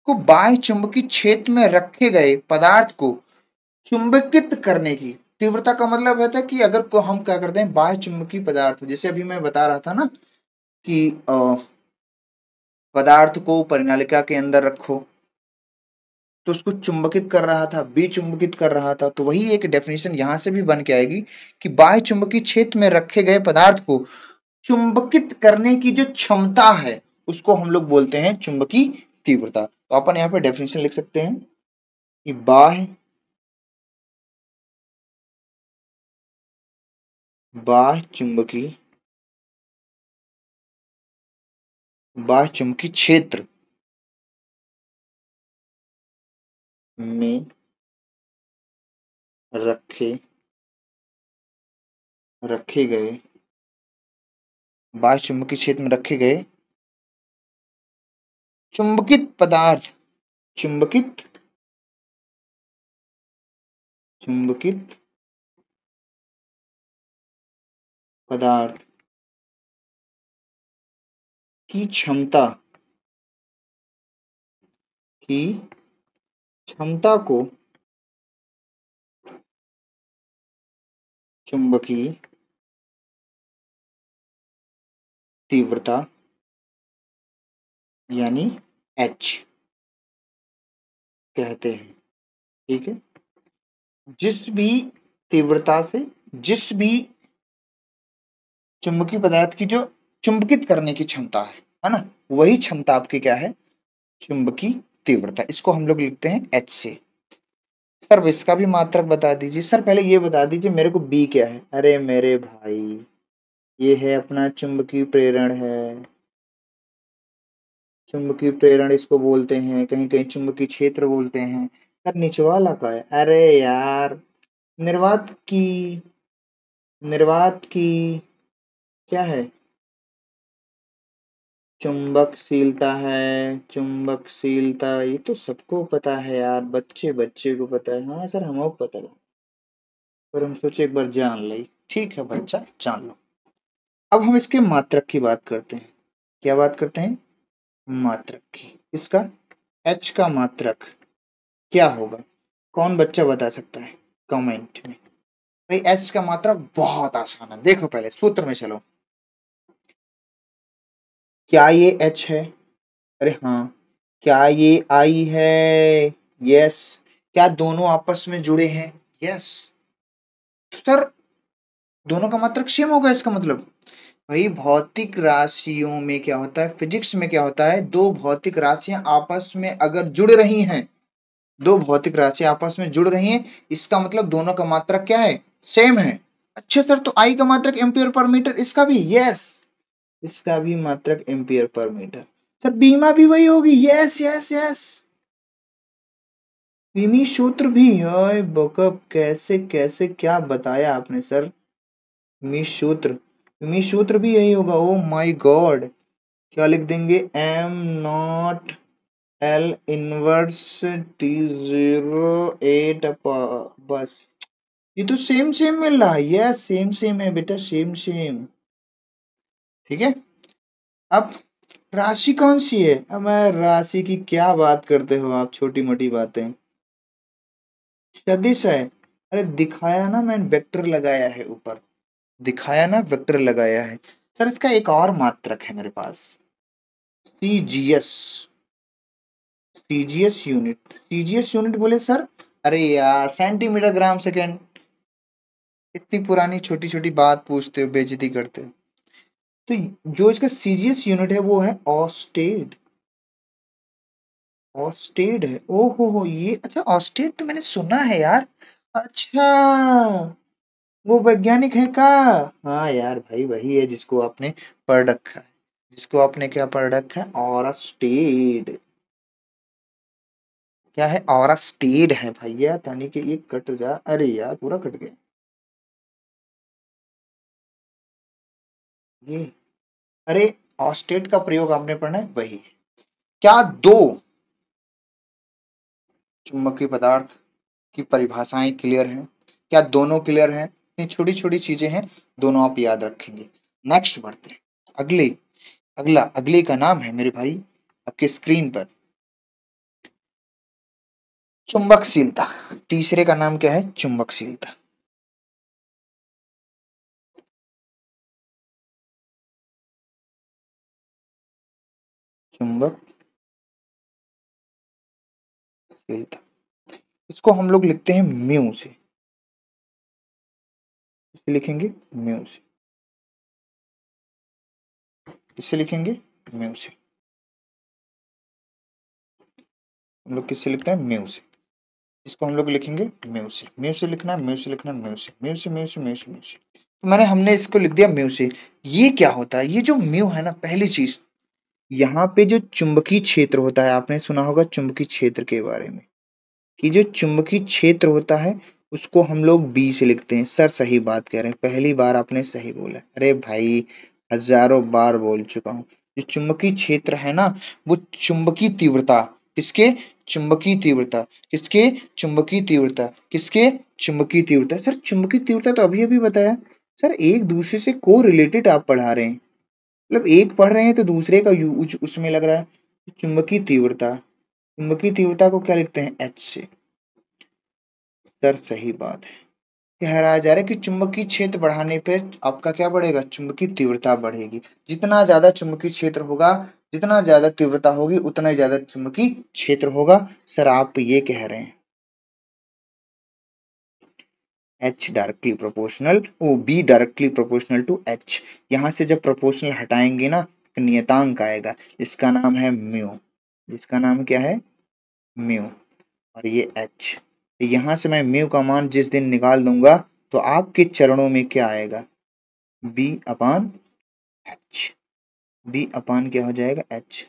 को, बाह्य चुंबकीय क्षेत्र में रखे गए पदार्थ को चुंबकित करने की तीव्रता का मतलब होता है कि अगर को हम क्या करते हैं, बाह्य चुंबकीय पदार्थ, जैसे अभी मैं बता रहा था ना कि पदार्थ को परिनालिका के अंदर रखो तो उसको चुंबकित कर रहा था, विचुंबकित कर रहा था, तो वही एक डेफिनेशन यहां से भी बन के आएगी कि बाह्य चुंबकीय क्षेत्र में रखे गए पदार्थ को चुंबकित करने की जो क्षमता है उसको हम लोग बोलते हैं चुंबकीय तीव्रता। तो अपन यहाँ पे डेफिनेशन लिख सकते हैं कि बाह्य चुंबकीय क्षेत्र में रखे गए, बाह्य चुंबकीय क्षेत्र में रखे गए चुंबकित पदार्थ, चुंबकित पदार्थ की क्षमता को चुंबकीय तीव्रता यानी एच कहते हैं। ठीक है, जिस भी तीव्रता से जिस भी चुंबकीय पदार्थ की जो चुंबकित करने की क्षमता है ना, वही क्षमता आपकी क्या है, चुंबकीय तीव्रता। इसको हम लोग लिखते हैं एच से। सर इसका भी मात्रक बता दीजिए। सर पहले ये बता दीजिए मेरे को बी क्या है। अरे मेरे भाई ये है अपना चुंबकीय प्रेरण है, चुंबकीय प्रेरण इसको बोलते हैं, कहीं कहीं चुंबकीय क्षेत्र बोलते हैं। सर निचवाला का है, अरे यार निर्वात की क्या है, चुंबकशीलता है, चुंबकशीलता ये तो सबको पता है यार, बच्चे बच्चे को पता है। हाँ सर हमको पता है, पर हम सोचे एक बार जान ले। ठीक है बच्चा जान लो। अब हम इसके मात्रक की बात करते हैं। क्या बात करते हैं, मात्रक की। इसका एच का मात्रक क्या होगा, कौन बच्चा बता सकता है कमेंट में। भाई एच का मात्रक बहुत आसान है, देखो पहले सूत्र में चलो। क्या ये एच है, अरे हाँ। क्या ये आई है, यस। क्या दोनों आपस में जुड़े हैं, यस। सर दोनों का मात्रक सेम होगा, इसका मतलब भाई भौतिक राशियों में क्या होता है, फिजिक्स में क्या होता है, दो भौतिक राशियां आपस में अगर जुड़ रही हैं, दो भौतिक राशियां आपस में जुड़ रही हैं, इसका मतलब दोनों का मात्रक क्या है, सेम है। अच्छा सर तो आई का मात्रक एम्पियर पर मीटर, इसका भी यस, इसका भी मात्रक एम्पियर पर मीटर। सर बीमा भी वही होगी, यस यस यस। बीमी सूत्र भी है, बकअप कैसे कैसे क्या बताया आपने सर। बीमी सूत्र भी यही होगा, ओ माय गॉड। क्या लिख देंगे, am naught L inverse T 08 बस। ये तो सेम सेम मिल रहा है, यस सेम सेम है बेटा, सेम सेम। ठीक है, अब राशि कौन सी है, अब राशि की क्या बात करते हो आप, छोटी मोटी बातें। सदिश है, अरे दिखाया ना, मैं वेक्टर लगाया है ऊपर, दिखाया ना वेक्टर लगाया है। सर इसका एक और मात्रक है मेरे पास, सीजीएस, सीजीएस यूनिट बोले सर, अरे यार सेंटीमीटर ग्राम सेकेंड। इतनी पुरानी छोटी छोटी बात पूछते हो, बेइज्जती करते हो। तो जो इसका सीजीएस यूनिट है वो है ऑस्टेड, ऑस्टेड है। ओहो ये अच्छा, ऑस्टेड तो मैंने सुना है यार। अच्छा वो वैज्ञानिक है का, हाँ यार भाई वही है जिसको आपने पढ़ रखा है। जिसको आपने क्या पढ़ रखा है, ऑरा स्टेड। क्या है, ऑरा स्टेड है भैया, यानी कि ये कट जा, अरे यार पूरा कट गया ये। अरे ऑस्टेट का प्रयोग आपने पढ़ना है वही। क्या दो चुंबकीय पदार्थ की परिभाषाएं क्लियर हैं? क्या दोनों क्लियर हैं? इतनी छोटी छोटी चीजें हैं, दोनों आप याद रखेंगे। नेक्स्ट बढ़ते हैं। अगले अगले का नाम है मेरे भाई आपके स्क्रीन पर चुंबकशीलता। तीसरे का नाम क्या है, चुंबकशीलता। चुंबकशीलता, इसको हम लोग लिखते हैं म्यू से। इसे लिखेंगे म्यू से। किससे लिखेंगे, म्यू से। हम लोग किससे लिखते हैं, म्यू से। इसको हम लोग लिखेंगे म्यू से। म्यू से लिखना है, म्यू से लिखना है, म्यू से, म्यू से, म्यू से, म्यू से, म्यू से। तो हमने इसको लिख दिया म्यू से। ये क्या होता है, ये जो म्यू है ना, पहली चीज यहाँ पे जो चुंबकीय क्षेत्र होता है, आपने सुना होगा चुंबकीय क्षेत्र के बारे में, कि जो चुंबकीय क्षेत्र होता है उसको हम लोग बी से लिखते हैं। सर सही बात कह रहे हैं, पहली बार आपने सही बोला। अरे भाई हजारों बार बोल चुका हूँ। जो चुंबकीय क्षेत्र है ना, वो चुंबकीय तीव्रता, किसके, चुंबकीय तीव्रता, किसके, चुंबकीय तीव्रता, किसके, चुंबकीय तीव्रता। सर चुंबकीय तीव्रता तो अभी अभी बताया। सर एक दूसरे से को रिलेटेड आप पढ़ा रहे हैं, मतलब एक पढ़ रहे हैं तो दूसरे का यूज उसमें लग रहा है। चुंबकीय तीव्रता, चुंबकीय तीव्रता को क्या लिखते हैं, एच से। सर सही बात है। कह जा रहा है कि चुंबकीय क्षेत्र बढ़ाने पे आपका क्या बढ़ेगा, चुंबकीय तीव्रता बढ़ेगी। जितना ज्यादा चुंबकीय क्षेत्र होगा, जितना ज्यादा तीव्रता होगी, उतना ही ज्यादा चुंबकीय क्षेत्र होगा। सर आप ये कह रहे हैं H directly proportional, O B directly proportional to H. यहां से जब प्रोपोर्शनल हटाएंगे ना, तो नियतांक आएगा, इसका नाम है म्यू। इसका नाम क्या है, म्यू। और ये एच। यहां से मैं म्यू का मान जिस दिन निकाल दूंगा, तो आपके चरणों में क्या आएगा, बी अपान एच। बी अपान क्या हो जाएगा, एच।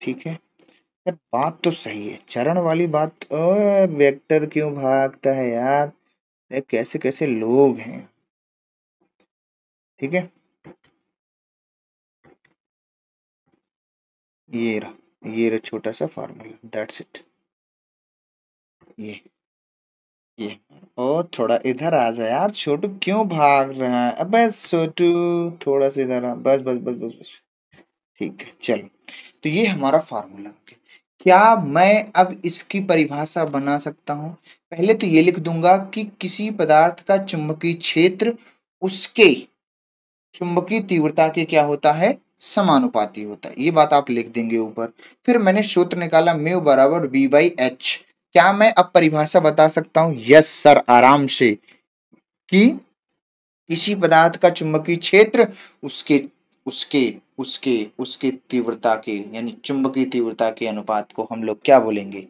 ठीक है। यार बात तो सही है, चरण वाली बात। वेक्टर क्यों भागता है यार, ये कैसे कैसे लोग हैं। ठीक है, ये रहा छोटा सा फार्मूला, दैट्स इट। ये ये ओ थोड़ा इधर आ जा यार, छोटू क्यों भाग रहा है, अबे छोटू थोड़ा सा इधर आ, बस बस बस बस बस। ठीक है चलो। तो ये हमारा फार्मूला हो गया। क्या मैं अब इसकी परिभाषा बना सकता हूं? पहले तो ये लिख दूंगा कि किसी पदार्थ का चुंबकीय क्षेत्र उसके चुंबकीय तीव्रता के क्या होता है, समानुपाती होता है। ये बात आप लिख देंगे ऊपर। फिर मैंने सूत्र निकाला म्यू बराबर बी बाई एच। क्या मैं अब परिभाषा बता सकता हूं? यस सर, आराम से। कि किसी पदार्थ का चुंबकीय क्षेत्र उसके उसके उसके उसके तीव्रता के, यानी चुंबकीय तीव्रता के अनुपात को हम लोग क्या बोलेंगे,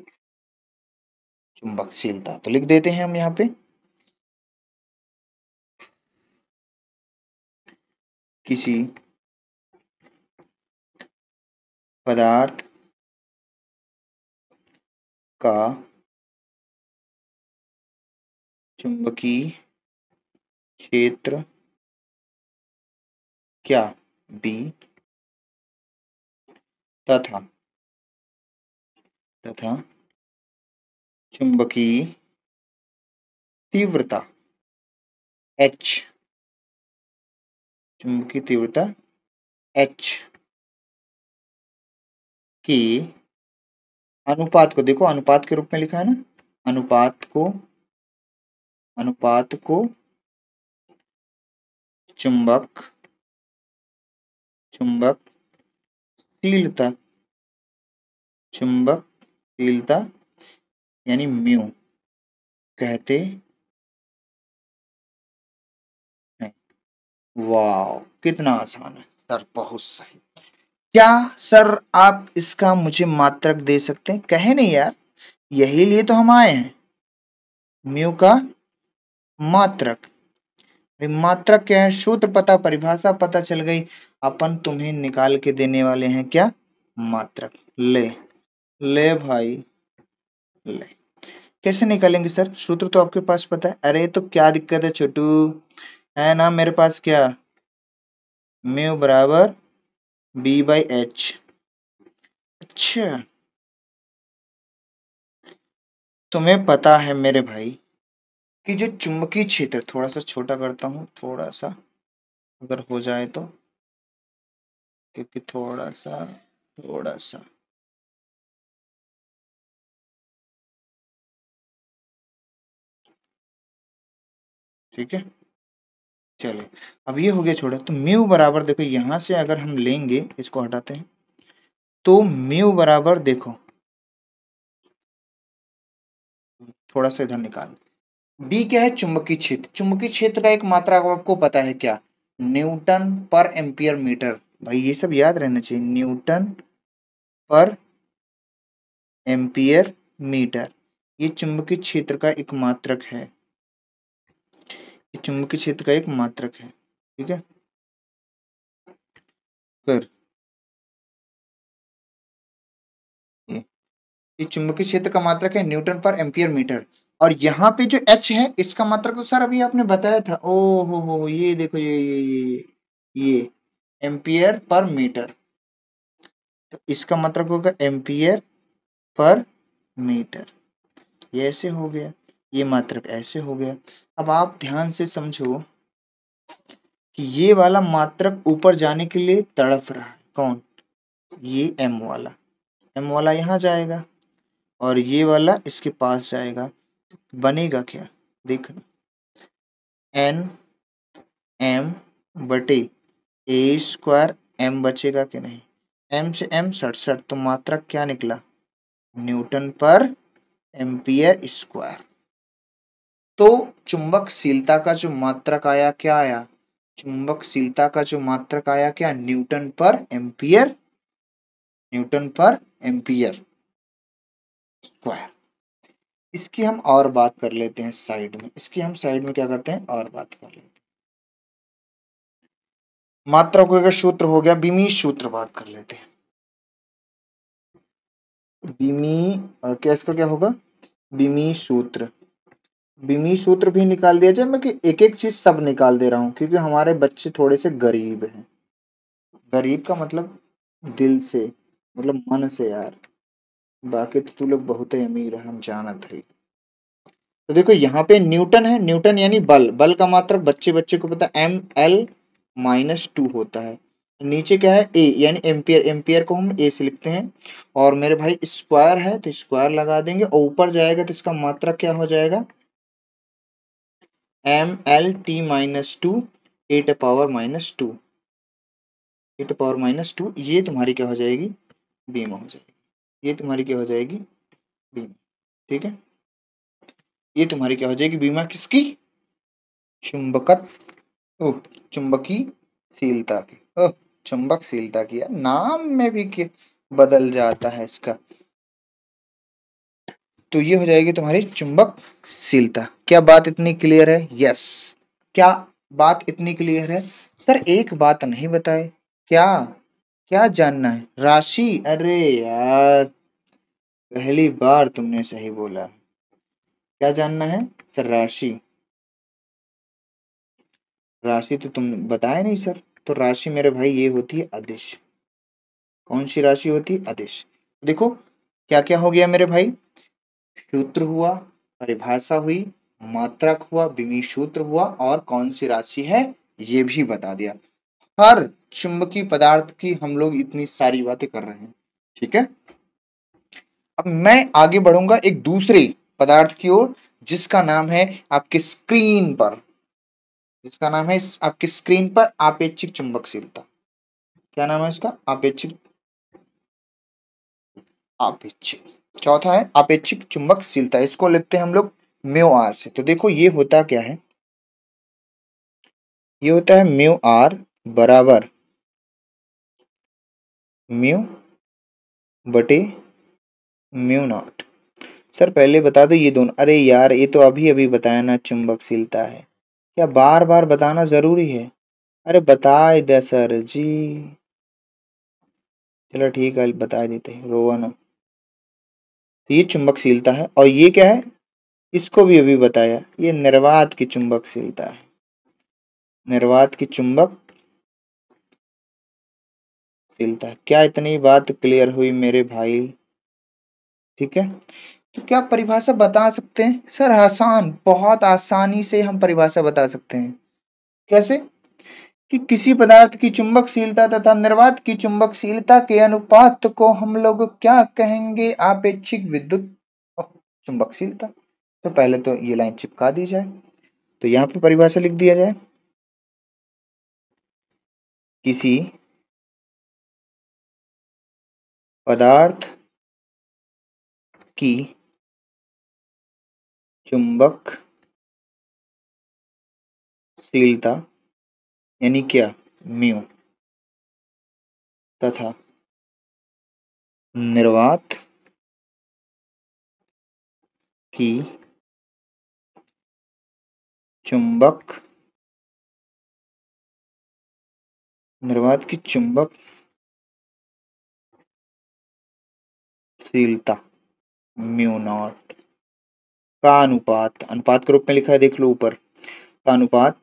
चुंबकशीलता। तो लिख देते हैं हम यहाँ पे, किसी पदार्थ का चुंबकीय क्षेत्र क्या, बी, तथा तथा चुंबकीय तीव्रता एच। चुंबकीय तीव्रता एच की अनुपात को, देखो अनुपात के रूप में लिखा है ना, अनुपात को, अनुपात को चुंबक चुंबकशीलता, चुंबकशीलता यानी म्यू कहते हैं। वाह कितना आसान है सर, बहुत सही। क्या सर आप इसका मुझे मात्रक दे सकते हैं? कहे नहीं यार, यही लिए तो हम आए हैं, म्यू का मात्रक। भाई मात्रक क्या है, सूत्र पता, परिभाषा पता चल गई। अपन तुम्हें निकाल के देने वाले हैं क्या, मात्रक। ले ले भाई ले। कैसे निकालेंगे सर, सूत्र तो आपके पास पता है। अरे तो क्या दिक्कत है छोटू, है ना मेरे पास क्या, म्यू बराबर बी बाई एच। अच्छा तुम्हें पता है मेरे भाई कि जो चुंबकीय क्षेत्र, थोड़ा सा छोटा करता हूँ थोड़ा सा, अगर हो जाए तो, क्योंकि थोड़ा सा ठीक है। चलिए अब ये हो गया छोटा, तो म्यू बराबर देखो यहां से अगर हम लेंगे, इसको हटाते हैं, तो म्यू बराबर देखो, थोड़ा सा इधर निकाल, बी क्या है, चुंबकीय क्षेत्र। चुंबकीय क्षेत्र का एक मात्रा आपको पता है क्या, न्यूटन पर एम्पियर मीटर। भाई ये सब याद रहना चाहिए, न्यूटन पर एम्पियर मीटर। ये चुंबकीय क्षेत्र का एक मात्रक है, ये चुंबकीय क्षेत्र का एक मात्रक है, ठीक है। फिर ये ये चुंबकीय क्षेत्र का मात्रक है न्यूटन पर एम्पियर मीटर। और यहाँ पे जो एच है इसका मात्रक तो सर अभी आपने बताया था, ओ हो ये देखो ये एम्पियर पर मीटर, तो इसका मात्रक होगा एम्पियर पर मीटर। ये ऐसे हो गया, ये मात्रक ऐसे हो गया। अब आप ध्यान से समझो कि ये वाला मात्रक ऊपर जाने के लिए तड़प रहा है, कौन, ये एम वाला यहाँ जाएगा और ये वाला इसके पास जाएगा, बनेगा क्या, देखना, एन एम बटे ए स्क्वायर, एम बचेगा कि नहीं, एम से एम 67, तो मात्रक क्या निकला, न्यूटन पर एम्पियर स्क्वायर। तो चुंबकशीलता का जो मात्रक आया क्या आया, चुंबकशीलता का जो मात्रक आया क्या, न्यूटन पर एम्पियर, न्यूटन पर एम्पियर स्क्वायर। इसकी हम और बात कर लेते हैं साइड में, इसकी हम साइड में क्या करते हैं और बात कर लेते हैं। मात्रकों का सूत्र हो गया, बीमी सूत्र बात कर लेते हैं। बीमी क्या, इसका क्या होगा, बीमी सूत्र। बीमी सूत्र भी निकाल दिया जाए, मैं कि एक एक चीज सब निकाल दे रहा हूँ क्योंकि हमारे बच्चे थोड़े से गरीब हैं। गरीब का मतलब दिल से, मतलब मन से यार, बाकी तो तू लोग बहुत ही अमीर है, हम जानत है। तो देखो यहाँ पे न्यूटन है, न्यूटन यानी बल, बल का मात्रक बच्चे बच्चे को पता है M L-2 होता है। नीचे क्या है, ए यानी एम्पियर, एम्पियर को हम ए से लिखते हैं। और मेरे भाई स्क्वायर है तो स्क्वायर लगा देंगे, और ऊपर जाएगा तो इसका मात्रक क्या हो जाएगा, M L T-2 e⁻², e⁻², ये तुम्हारी क्या हो जाएगी, बीमा हो जाएगी, ये तुम्हारी क्या हो जाएगी, बीमा, ठीक है। ये तुम्हारी क्या हो जाएगी, बीमा किसकी, चुंबकत ओह चुंबकीयशीलता की, ओह चुंबकशीलता की, यार नाम में भी बदल जाता है इसका। तो ये हो जाएगी तुम्हारी चुंबकशीलता। क्या बात इतनी क्लियर है, यस, क्या बात इतनी क्लियर है। सर एक बात नहीं बताए, क्या, क्या जानना है, राशि, अरे यार पहली बार तुमने सही बोला, क्या जानना है सर, राशि। राशि तो तुम बताए नहीं सर, तो राशि मेरे भाई ये होती है अदिश। कौन सी राशि होती है, अदिश। देखो क्या क्या हो गया मेरे भाई, सूत्र हुआ, परिभाषा हुई, मात्रक हुआ, विमीय सूत्र हुआ, और कौन सी राशि है ये भी बता दिया। हर चुंबकीय पदार्थ की हम लोग इतनी सारी बातें कर रहे हैं, ठीक है। अब मैं आगे बढ़ूंगा एक दूसरे पदार्थ की ओर, जिसका नाम है आपके स्क्रीन पर, जिसका नाम है आपकी स्क्रीन पर आपेक्षिक चुंबकशीलता। क्या नाम है इसका, आपेक्षिक, आपेक्षिक, चौथा है आपेक्षिक चुंबकशीलता, इसको लिखते हैं हम लोग म्यू आर से। तो देखो ये होता क्या है, ये होता है म्यू आर बराबर म्यू बटे म्यू नॉट। सर पहले बता दो ये दोनों, अरे यार ये तो अभी अभी बताया ना चुंबकशीलता है, क्या बार बार बताना जरूरी है। अरे बता दे सर जी। चलो ठीक है, बता देते हैं, रोवन। ये चुंबकशीलता है, और ये क्या है, इसको भी अभी बताया, ये निर्वात की चुंबकशीलता है। निर्वात की चुंबकशीलता। क्या इतनी बात क्लियर हुई मेरे भाई? ठीक है। तो क्या परिभाषा बता सकते हैं सर? आसान, बहुत आसानी से हम परिभाषा बता सकते हैं। कैसे? कि किसी पदार्थ की चुंबकशीलता तथा निर्वात की चुंबकशीलता के अनुपात को हम लोग क्या कहेंगे? आपेक्षिक विद्युत चुंबकशीलता। तो पहले तो ये लाइन चिपका दी जाए, तो यहाँ पे परिभाषा लिख दिया जाए। किसी पदार्थ की चुंबकशीलता यानी क्या, म्यू, तथा निर्वात की चुंबक निर्वात की चुंबकशीलता म्यू नॉट का अनुपात, अनुपात के रूप में लिखा है, देख लो ऊपर, का अनुपात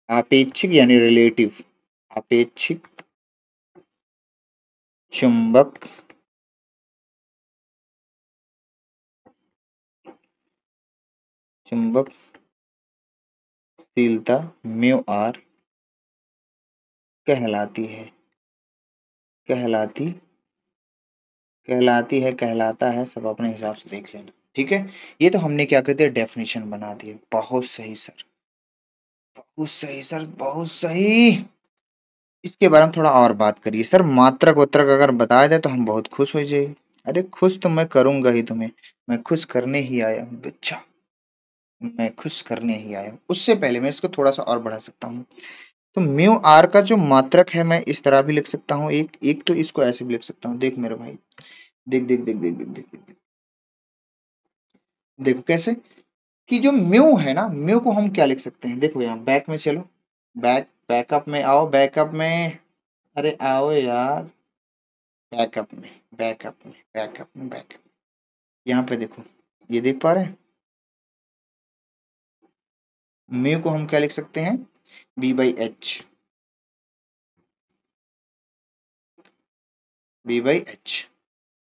आपेक्षिक यानी रिलेटिव, आपेक्षिक चुंबक चुंबकशीलता म्यू आर कहलाती है, कहलाती कहलाती है, कहलाता है, सब अपने हिसाब से देख लेना। ठीक है। ये तो हमने क्या कर दिया, डेफिनेशन बना दिया। बहुत सही सर, बहुत सही सर, बहुत सही। इसके बारे में थोड़ा और बात करिए सर। मात्रक वात्रक अगर बताया जाए तो हम बहुत खुश हो जाए। अरे खुश तो मैं करूंगा ही तुम्हें, मैं खुश करने ही आया हूँ बच्चा, मैं खुश करने ही आया हूँ। उससे पहले मैं इसको थोड़ा सा और बढ़ा सकता हूँ। तो म्यू आर का जो मात्रक है, मैं इस तरह भी लिख सकता हूँ, एक एक तो इसको ऐसे भी लिख सकता हूँ। देख मेरे भाई, देख देख देख देख देख देख, देख, देखो कैसे, कि जो म्यू है ना, म्यू को हम क्या लिख सकते हैं? देखो यहाँ बैक में चलो, बैकअप में आओ, बैकअप में, अरे आओ यार, बैकअप में, बैकअप में, बैकअप में, बैकअप, यहाँ पे देखो, ये देख पा रहे हैं? म्यू को हम क्या लिख सकते हैं? B/H, B/H।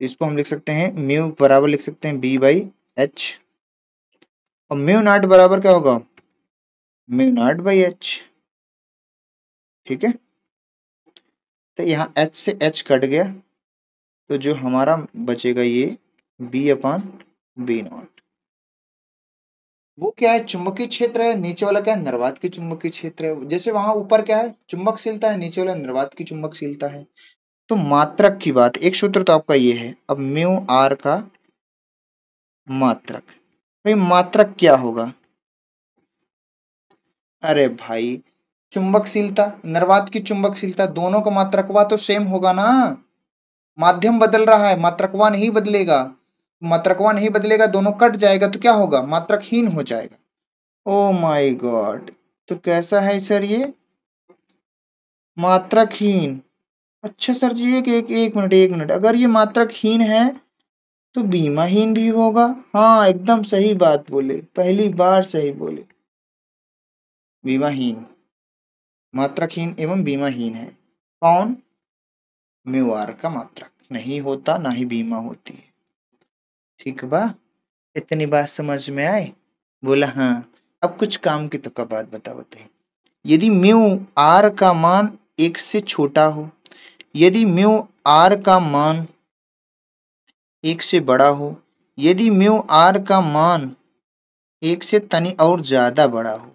इसको हम लिख सकते हैं, म्यू बराबर लिख सकते हैं B/H, और म्यू नॉट बराबर क्या होगा? म्यू नॉट/H। ठीक है। तो यहाँ H से H कट गया, तो जो हमारा बचेगा ये B/B0। वो क्या है, चुंबकीय क्षेत्र है, नीचे वाला क्या है, निर्वात की चुंबकीय क्षेत्र है। जैसे वहां ऊपर क्या है, चुंबकशीलता है, नीचे वाला निर्वात की चुंबकशीलता है। तो मात्रक की बात, एक सूत्र तो आपका ये है। अब म्यू आर का मात्रक, भाई मात्रक क्या होगा? अरे भाई, चुंबकशीलता, निर्वात की चुंबकशीलता, दोनों का मात्रकवा तो सेम होगा ना। माध्यम बदल रहा है, मात्रकवा नहीं बदलेगा। मात्रकवा नहीं बदलेगा, दोनों कट जाएगा तो क्या होगा, मात्रकहीन हो जाएगा। ओ माय गॉड, तो कैसा है सर ये? मात्रकहीन। अच्छा सर जी, एक मिनट, अगर ये मात्रकहीन है तो बीमाहीन भी होगा। हाँ एकदम सही बात बोले, पहली बार सही बोले। बीमाहीन, मात्रकहीन एवं बीमाहीन है कौन? म्यू आर का मात्रक नहीं होता, ना ही बीमा होती है। ठीक बा, इतनी बात समझ में आए? बोला हाँ। अब कुछ काम की तो का बात बता बताइए। यदि म्यू आर का मान एक से छोटा हो, यदि म्यू आर का मान एक से बड़ा हो, यदि म्यू आर का मान एक से तनी और ज्यादा बड़ा हो,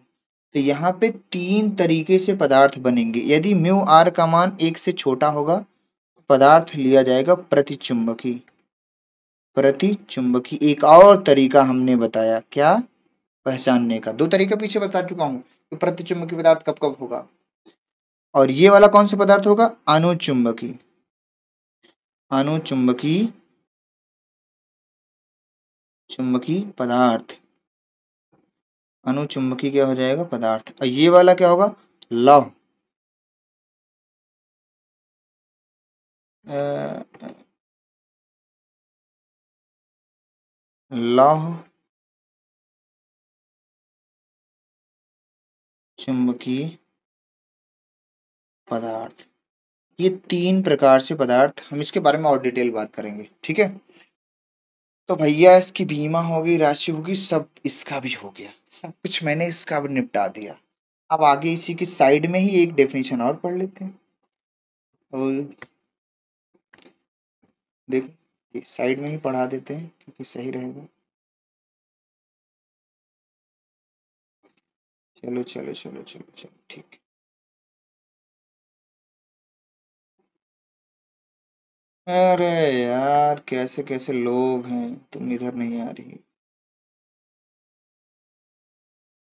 तो यहाँ पे तीन तरीके से पदार्थ बनेंगे। यदि म्यू आर का मान एक से छोटा होगा, पदार्थ लिया जाएगा प्रतिचुंबकी। प्रतिचुंबकी एक और तरीका हमने बताया, क्या पहचानने का? दो तरीका पीछे बता चुका हूं कि प्रतिचुंबकी पदार्थ कब कब होगा। और ये वाला कौन सा पदार्थ होगा? अनुचुंबकी। अनुचुंबकी चुंबकी पदार्थ, अनुचुंबकीय क्या हो जाएगा? पदार्थ। और ये वाला क्या होगा? लौह। अ, लौह चुंबकीय पदार्थ। ये 3 प्रकार से पदार्थ, हम इसके बारे में और डिटेल बात करेंगे, ठीक है। तो भैया इसकी बीमा होगी, राशि होगी, सब इसका भी हो गया, सब कुछ मैंने इसका भी निपटा दिया। अब आगे इसी की साइड में ही एक डेफिनेशन और पढ़ लेते हैं। और देखो साइड में ही पढ़ा देते हैं क्योंकि सही रहेगा। चलो चलो चलो चलो चलो ठीक। अरे यार कैसे कैसे लोग हैं, तुम इधर नहीं आ रही।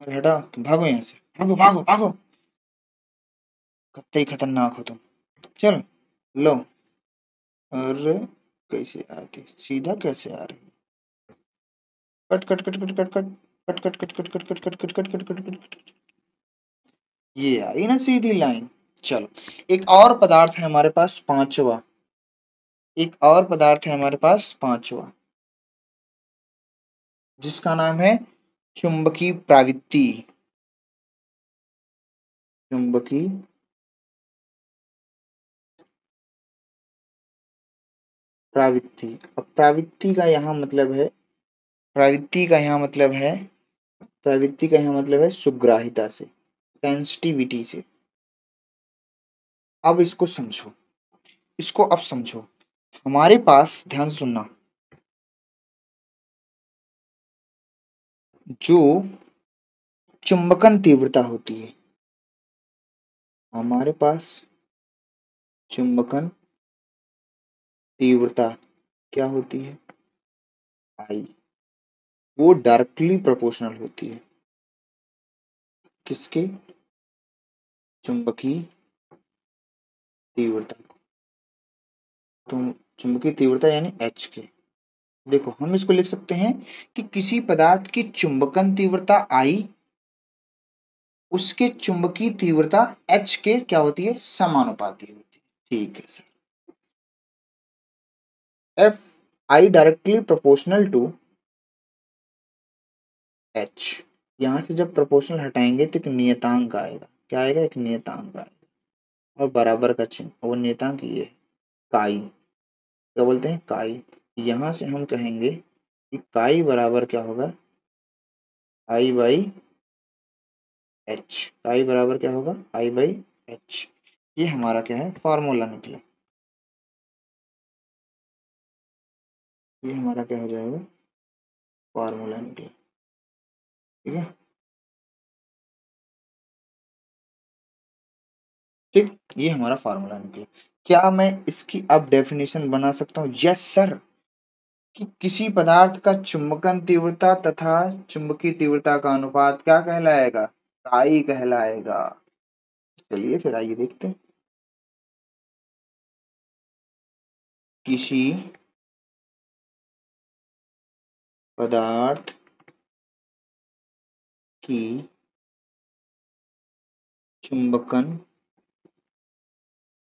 अरे हटा, तुम भागो यहाँ से, भागो भागो भागो। कत्ते ही खतरनाक हो तुम। चल लो। अरे कैसे आती, सीधा कैसे आ रही? Cut cut cut cut cut cut cut cut cut cut cut cut cut cut cut cut cut cut cut. ये आई ना सीधी लाइन। चलो एक और पदार्थ है हमारे पास पांचवा। एक और पदार्थ है हमारे पास पांचवा, जिसका नाम है चुंबकीय प्रवृत्ति। चुंबकीय प्रवृत्ति। अब प्रवृत्ति का यहाँ मतलब है, प्रवृत्ति का यहाँ मतलब है, प्रवृत्ति का यहाँ मतलब है सुग्राहिता से, सेंसिटिविटी से। अब इसको समझो, इसको अब समझो। हमारे पास ध्यान से सुनना, जो चुंबकन तीव्रता होती है, हमारे पास चुंबकन तीव्रता क्या होती है? आई। वो डायरेक्टली प्रोपोर्शनल होती है किसके? चुंबकीय तीव्रता को। तो चुंबकीय तीव्रता यानी एच के। देखो हम इसको लिख सकते हैं कि किसी पदार्थ की चुंबकन तीव्रता आई, उसके चुंबकीय तीव्रता एच के क्या होती है? समानुपाती होती है। ठीक है sir. F I directly proportional to H. यहां से जब प्रोपोर्शनल हटाएंगे तो एक नियतांक आएगा। क्या आएगा? एक नियतांक आएगा। और बराबर का चिन्ह, वो नियतांक ये है, काई। क्या बोलते हैं? काई। यहां से हम कहेंगे कि काई बराबर क्या होगा? आई बाई एच। काई बराबर क्या होगा? आई बाई एच। ये हमारा क्या है? फॉर्मूला निकला। ये हमारा क्या हो जाएगा? फॉर्मूला निकला। ठीक है। ठीक, ये हमारा फार्मूला निकला। क्या मैं इसकी अब डेफिनेशन बना सकता हूँ? Yes sir. कि किसी पदार्थ का चुंबकन तीव्रता तथा चुंबकीय तीव्रता का अनुपात क्या कहलाएगा? काई कहलाएगा। चलिए फिर आइए देखते हैं। किसी पदार्थ की चुंबकन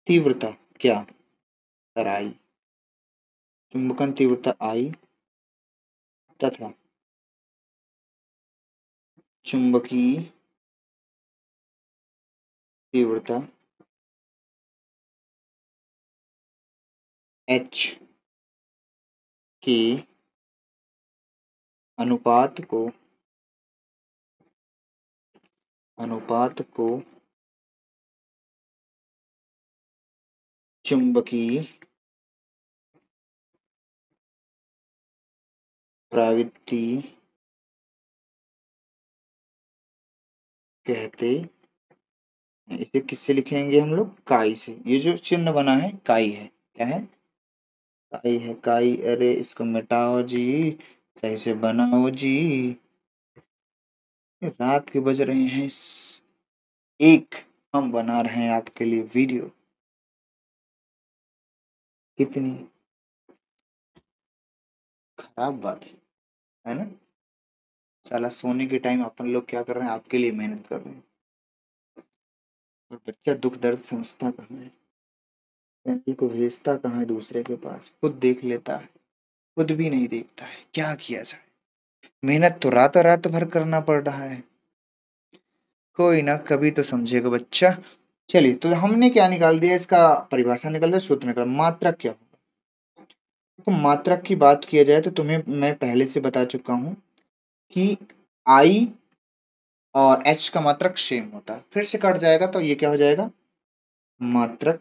तीव्रता क्या? आई। चुंबकन तीव्रता आई तथा चुंबकीय तीव्रता एच के अनुपात को, अनुपात को चुंबकीय प्रवृत्ति कहते हैं। इसे किससे लिखेंगे हम लोग? काई से। ये जो चिन्ह बना है काई है। क्या है? काई है। काई। अरे इसको मिटाओ जी, सही से बनाओ जी। रात के बज रहे हैं एक, हम बना रहे हैं आपके लिए वीडियो। कितनी खराब बात है ना? साला सोने के टाइम अपन लोग क्या कर रहे हैं, आपके लिए मेहनत कर रहे हैं, और बच्चा दुख दर्द समझता कहाँ है, फैमिली को भेजता कहाँ है दूसरे के पास, खुद देख लेता है, खुद भी नहीं देखता है, क्या किया जाए। मेहनत तो रात रात भर करना पड़ रहा है। कोई ना, कभी तो समझेगा बच्चा। चलिए, तो हमने क्या निकाल दिया, इसका परिभाषा निकाल दिया, सूत्र निकाल, मात्रक क्या होगा। तो मात्रक की बात किया जाए तो तुम्हें मैं पहले से बता चुका हूं कि आई और एच का मात्रक सेम होता है। फिर से कट जाएगा तो ये क्या हो जाएगा, मात्रक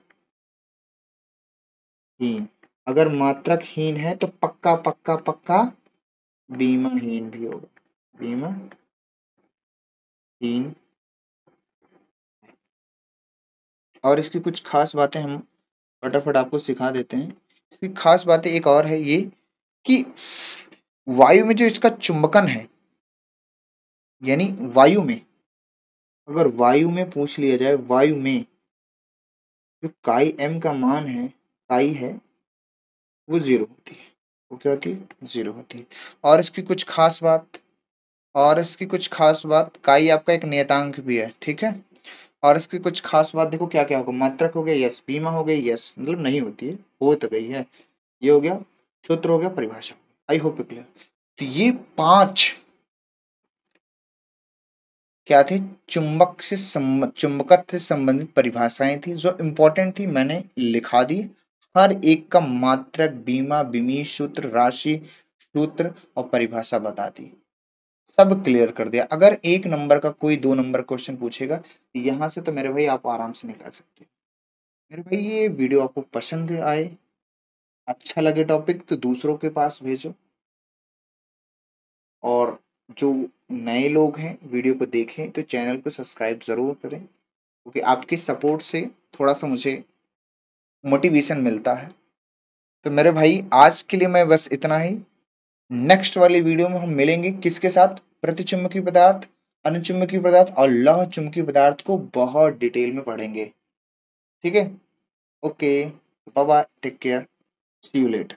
हीन। अगर मात्रक हीन है तो पक्का पक्का पक्का बीमाहीन भी होगा, बीमाहीन। और इसकी कुछ खास बातें हम फटाफट आपको सिखा देते हैं। इसकी खास बातें एक और है ये कि वायु में जो इसका चुंबकन है, यानी वायु में, अगर वायु में पूछ लिया जाए, वायु में जो काई एम का मान है, काई है, वो जीरो होती है। वो क्या होती है, जीरो होती है। और इसकी कुछ खास बात, काई आपका एक नियतांक भी है, ठीक है। और इसकी कुछ खास बात देखो, क्या क्या होगा, मात्रक हो गया यस, बीमा हो गई यस, मतलब नहीं होती है, हो तो गई है। ये हो गया सूत्र, हो गया परिभाषा। I hope clear. तो ये 5 क्या थे, चुंबकत्व से संबंधित परिभाषाएं थी जो इम्पोर्टेंट थी, मैंने लिखा दी। हर एक का मात्रक, बीमा, बिमी सूत्र, राशि सूत्र और परिभाषा बता दी, सब क्लियर कर दिया। अगर 1 नंबर का कोई 2 नंबर क्वेश्चन पूछेगा यहाँ से, तो मेरे भाई आप आराम से निकाल सकते हैं। मेरे भाई ये वीडियो आपको पसंद आए, अच्छा लगे टॉपिक, तो दूसरों के पास भेजो। और जो नए लोग हैं वीडियो को देखें तो चैनल को सब्सक्राइब ज़रूर करें, क्योंकि आपकी सपोर्ट से थोड़ा सा मुझे मोटिवेशन मिलता है। तो मेरे भाई आज के लिए मैं बस इतना ही। नेक्स्ट वाली वीडियो में हम मिलेंगे किसके साथ, प्रतिचुंबकीय पदार्थ, अनुचुंबकीय पदार्थ और लौह चुंबकीय पदार्थ को बहुत डिटेल में पढ़ेंगे। ठीक है, okay, bye bye, take care, see you letter.